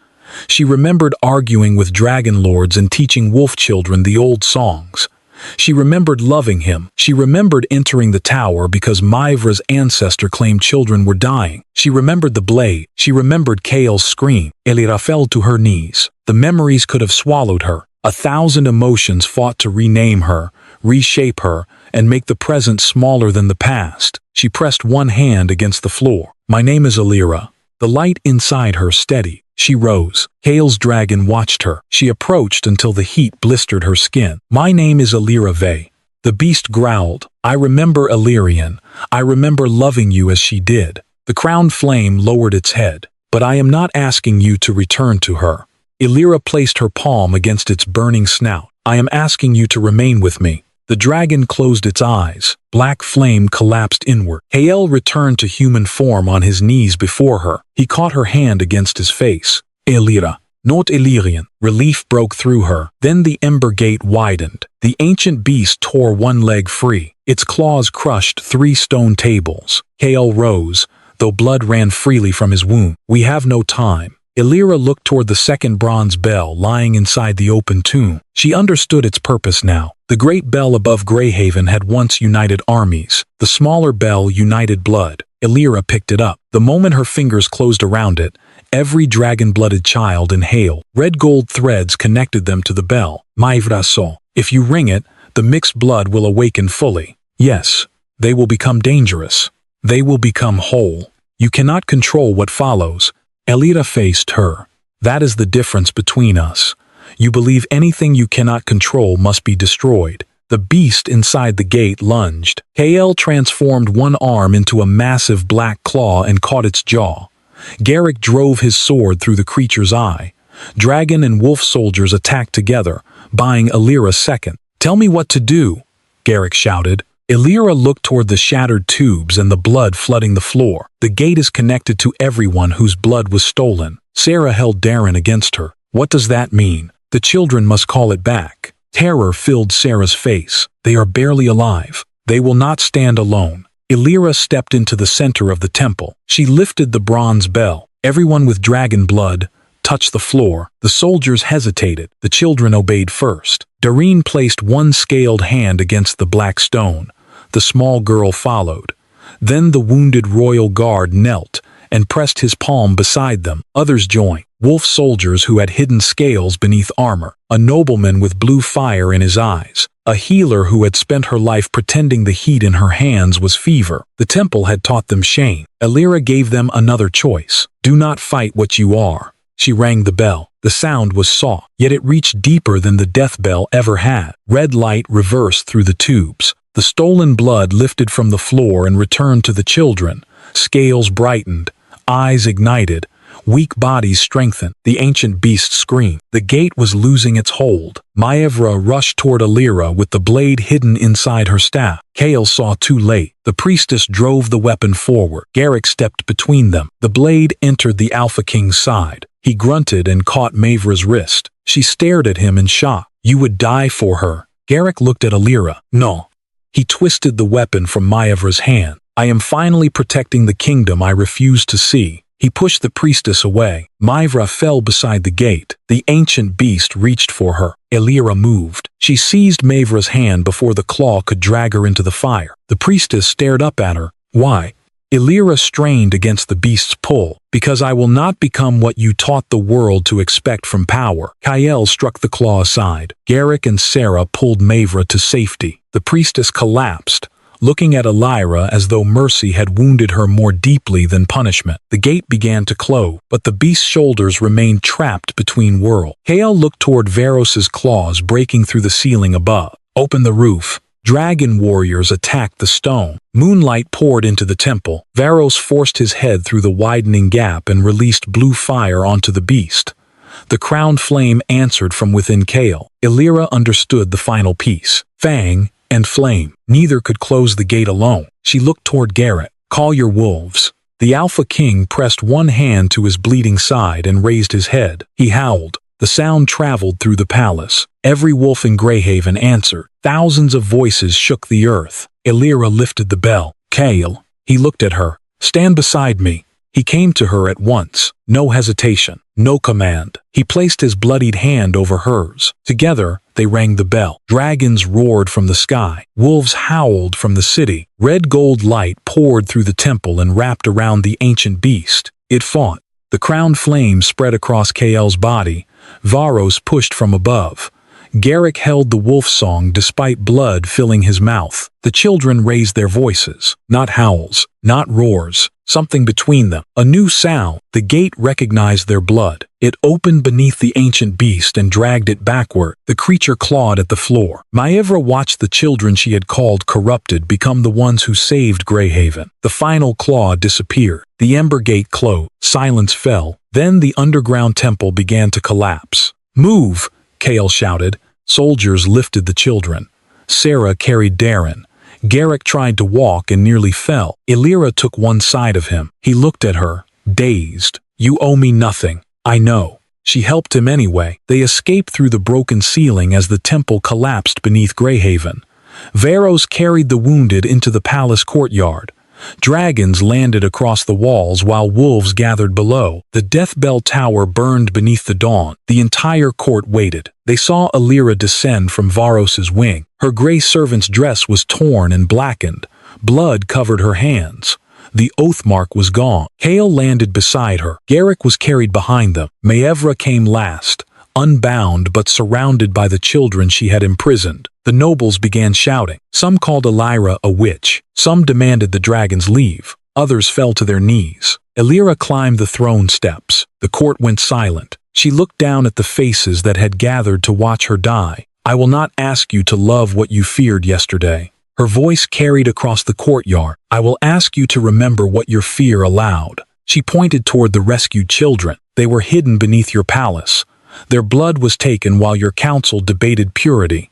She remembered arguing with dragon lords and teaching wolf children the old songs. She remembered loving him. She remembered entering the tower because Maivra's ancestor claimed children were dying. She remembered the blade. She remembered Kael's scream. Elira fell to her knees. The memories could have swallowed her. 1,000 emotions fought to rename her, reshape her, and make the present smaller than the past. She pressed one hand against the floor. My name is Elira. The light inside her steadied. She rose. Kael's dragon watched her. She approached until the heat blistered her skin. My name is Elira Vey. The beast growled. I remember Illyrian. I remember loving you as she did. The crowned flame lowered its head. But I am not asking you to return to her. Elira placed her palm against its burning snout. I am asking you to remain with me. The dragon closed its eyes. Black flame collapsed inward. Kael returned to human form on his knees before her. He caught her hand against his face. Elira, not Illyrian. Relief broke through her. Then the ember gate widened. The ancient beast tore one leg free. Its claws crushed 3 stone tables. Kael rose, though blood ran freely from his wound. We have no time. Elira looked toward the second bronze bell lying inside the open tomb. She understood its purpose now. The great bell above Greyhaven had once united armies. The smaller bell united blood. Elira picked it up. The moment her fingers closed around it, every dragon-blooded child inhaled. Red gold threads connected them to the bell. Maivra saw. If you ring it, the mixed blood will awaken fully. Yes, they will become dangerous. They will become whole. You cannot control what follows. Elira faced her. That is the difference between us. You believe anything you cannot control must be destroyed. The beast inside the gate lunged. Kael transformed one arm into a massive black claw and caught its jaw. Garrick drove his sword through the creature's eye. Dragon and wolf soldiers attacked together, buying Elira second. Tell me what to do, Garrick shouted. Elira looked toward the shattered tubes and the blood flooding the floor. The gate is connected to everyone whose blood was stolen. Sarah held Darren against her. What does that mean? The children must call it back. Terror filled Sarah's face. They are barely alive. They will not stand alone. Elira stepped into the center of the temple. She lifted the bronze bell. Everyone with dragon blood touched the floor. The soldiers hesitated. The children obeyed first. Dareen placed one scaled hand against the black stone. The small girl followed. Then the wounded royal guard knelt and pressed his palm beside them. Others joined. Wolf soldiers who had hidden scales beneath armor. A nobleman with blue fire in his eyes. A healer who had spent her life pretending the heat in her hands was fever. The temple had taught them shame. Elira gave them another choice. Do not fight what you are. She rang the bell. The sound was soft, yet it reached deeper than the death bell ever had. Red light reversed through the tubes. The stolen blood lifted from the floor and returned to the children. Scales brightened, eyes ignited, weak bodies strengthened. The ancient beast screamed. The gate was losing its hold. Maivra rushed toward Elira with the blade hidden inside her staff. Kael saw too late. The priestess drove the weapon forward. Garrick stepped between them. The blade entered the Alpha King's side. He grunted and caught Maivra's wrist. She stared at him in shock. You would die for her. Garrick looked at Elira. No. He twisted the weapon from Maivra's hand. I am finally protecting the kingdom I refuse to see. He pushed the priestess away. Maivra fell beside the gate. The ancient beast reached for her. Elira moved. She seized Maivra's hand before the claw could drag her into the fire. The priestess stared up at her. Why? Elira strained against the beast's pull. Because I will not become what you taught the world to expect from power. Kael struck the claw aside. Garrick and Sarah pulled Maivra to safety. The priestess collapsed, looking at Elira as though mercy had wounded her more deeply than punishment. The gate began to close, but the beast's shoulders remained trapped between worlds. Kael looked toward Varos's claws breaking through the ceiling above. Open the roof. Dragon warriors attacked the stone. Moonlight poured into the temple. Varos forced his head through the widening gap and released blue fire onto the beast. The crowned flame answered from within Kael. Elira understood the final piece. Fang and flame. Neither could close the gate alone. She looked toward Garrett. Call your wolves. The Alpha King pressed one hand to his bleeding side and raised his head. He howled. The sound traveled through the palace. Every wolf in Greyhaven answered. Thousands of voices shook the earth. Elira lifted the bell. Kael. He looked at her. Stand beside me. He came to her at once. No hesitation. No command. He placed his bloodied hand over hers. Together, they rang the bell. Dragons roared from the sky. Wolves howled from the city. Red gold light poured through the temple and wrapped around the ancient beast. It fought. The crown flame spread across Kael's body. Varos pushed from above. Garrick held the wolf song despite blood filling his mouth. The children raised their voices. Not howls, not roars, something between them. A new sound. The gate recognized their blood. It opened beneath the ancient beast and dragged it backward. The creature clawed at the floor. Maevra watched the children she had called corrupted become the ones who saved Greyhaven. The final claw disappeared. The ember gate closed. Silence fell. Then the underground temple began to collapse. Move! Kael shouted. Soldiers lifted the children. Sarah carried Darren. Garrick tried to walk and nearly fell. Elira took one side of him. He looked at her, dazed. You owe me nothing. I know. She helped him anyway. They escaped through the broken ceiling as the temple collapsed beneath Greyhaven. Varos carried the wounded into the palace courtyard. Dragons landed across the walls while wolves gathered below. The death bell tower burned beneath the dawn. The entire court waited. They saw Elira descend from Varos's wing. Her gray servant's dress was torn and blackened. Blood covered her hands. The oath mark was gone. Kael landed beside her. Garrick was carried behind them. Maevra came last, unbound but surrounded by the children she had imprisoned. The nobles began shouting. Some called Elira a witch. Some demanded the dragons leave. Others fell to their knees. Elira climbed the throne steps. The court went silent. She looked down at the faces that had gathered to watch her die. I will not ask you to love what you feared yesterday. Her voice carried across the courtyard. I will ask you to remember what your fear allowed. She pointed toward the rescued children. They were hidden beneath your palace. Their blood was taken while your council debated purity.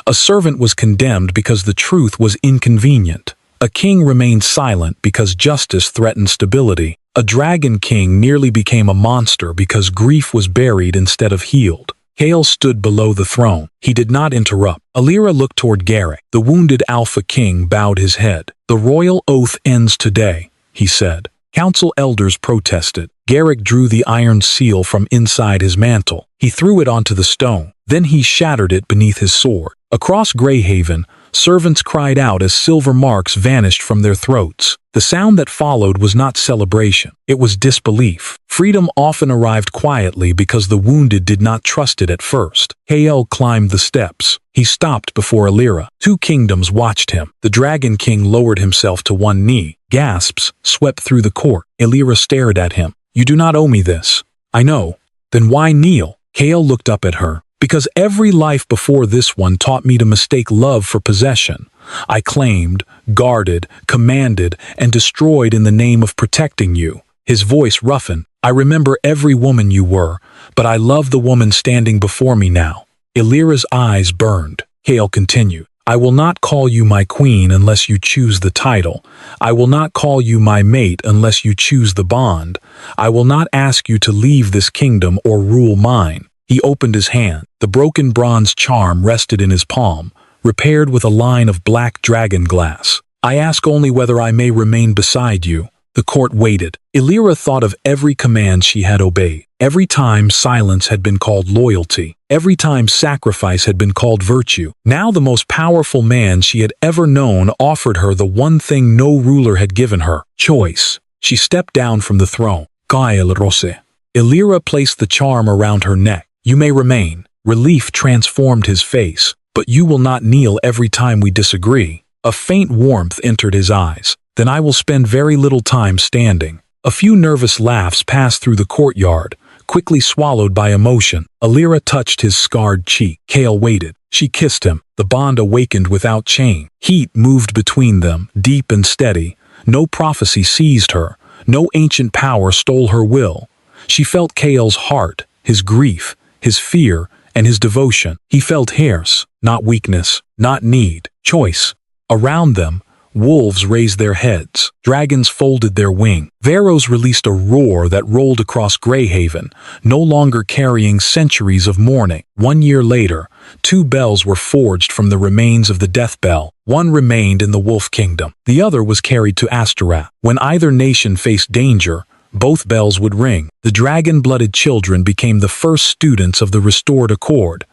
A servant was condemned because the truth was inconvenient. A king remained silent because justice threatened stability. A dragon king nearly became a monster because grief was buried instead of healed. Kael stood below the throne. He did not interrupt. Elira looked toward Garrick. The wounded Alpha King bowed his head. The royal oath ends today, he said. Council elders protested. Garrick drew the iron seal from inside his mantle. He threw it onto the stone. Then he shattered it beneath his sword. Across Greyhaven, servants cried out as silver marks vanished from their throats. The sound that followed was not celebration. It was disbelief. Freedom often arrived quietly because the wounded did not trust it at first. Kael climbed the steps. He stopped before Elira. 2 kingdoms watched him. The Dragon King lowered himself to one knee. Gasps swept through the court. Elira stared at him. You do not owe me this. I know. Then why kneel? Kael looked up at her. Because every life before this one taught me to mistake love for possession. I claimed, guarded, commanded, and destroyed in the name of protecting you. His voice roughened. I remember every woman you were, but I love the woman standing before me now. Elira's eyes burned. Kael continued. I will not call you my queen unless you choose the title. I will not call you my mate unless you choose the bond. I will not ask you to leave this kingdom or rule mine. He opened his hand. The broken bronze charm rested in his palm, repaired with a line of black dragon glass. I ask only whether I may remain beside you. The court waited. Elira thought of every command she had obeyed. Every time silence had been called loyalty. Every time sacrifice had been called virtue. Now the most powerful man she had ever known offered her the one thing no ruler had given her, choice. She stepped down from the throne. Kael Rose. Elira placed the charm around her neck. You may remain. Relief transformed his face. But you will not kneel every time we disagree. A faint warmth entered his eyes. Then I will spend very little time standing. A few nervous laughs passed through the courtyard, quickly swallowed by emotion. Elira touched his scarred cheek. Kael waited. She kissed him. The bond awakened without chain. Heat moved between them, deep and steady. No prophecy seized her. No ancient power stole her will. She felt Kael's heart, his grief, his fear, and his devotion. He felt hers, not weakness, not need, choice. Around them, Wolves raised their heads. Dragons folded their wing. Varos released a roar that rolled across Greyhaven, no longer carrying centuries of mourning. 1 year later, 2 bells were forged from the remains of the Death Bell. One remained in the Wolf Kingdom. The other was carried to Astorath. When either nation faced danger, both bells would ring. The dragon-blooded children became the first students of the restored accord.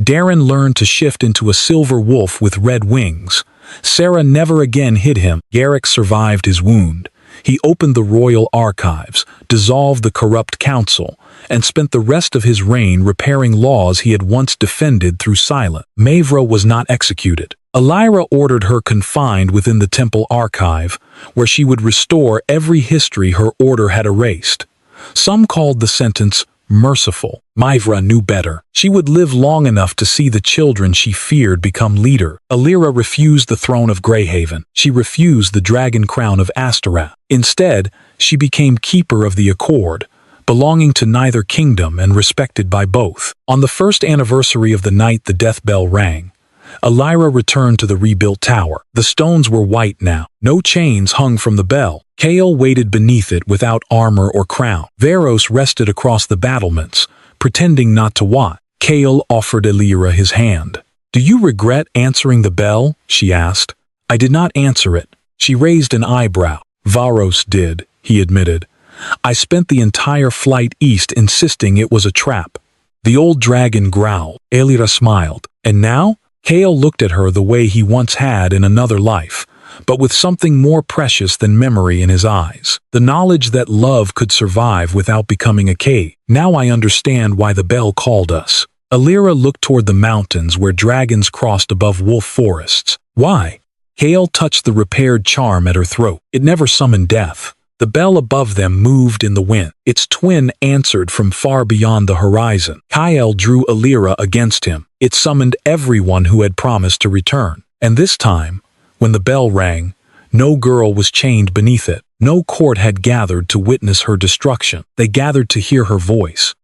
Darren learned to shift into a silver wolf with red wings. Sarah never again hid him. Garrick survived his wound. He opened the royal archives, dissolved the corrupt council, and spent the rest of his reign repairing laws he had once defended through silence. Maevra was not executed. Elira ordered her confined within the temple archive, where she would restore every history her order had erased. Some called the sentence merciful. Maevra knew better. She would live long enough to see the children she feared become leader. Elira refused the throne of Greyhaven. She refused the dragon crown of Astorath. Instead, she became keeper of the Accord, belonging to neither kingdom and respected by both. On the first anniversary of the night the death bell rang, Elira returned to the rebuilt tower. The stones were white now. No chains hung from the bell. Kael waited beneath it without armor or crown. Varos rested across the battlements, pretending not to watch. Kael offered Elira his hand. "Do you regret answering the bell?" she asked. "I did not answer it." She raised an eyebrow. "Varos did," he admitted. "I spent the entire flight east insisting it was a trap." The old dragon growled. Elira smiled. "And now?" Kael looked at her the way he once had in another life, but with something more precious than memory in his eyes. The knowledge that love could survive without becoming a cage. "Now I understand why the bell called us." Elira looked toward the mountains where dragons crossed above wolf forests. "Why?" Kael touched the repaired charm at her throat. It never summoned death. The bell above them moved in the wind. Its twin answered from far beyond the horizon. Kael drew Elira against him. It summoned everyone who had promised to return. And this time, when the bell rang, no girl was chained beneath it. No court had gathered to witness her destruction. They gathered to hear her voice.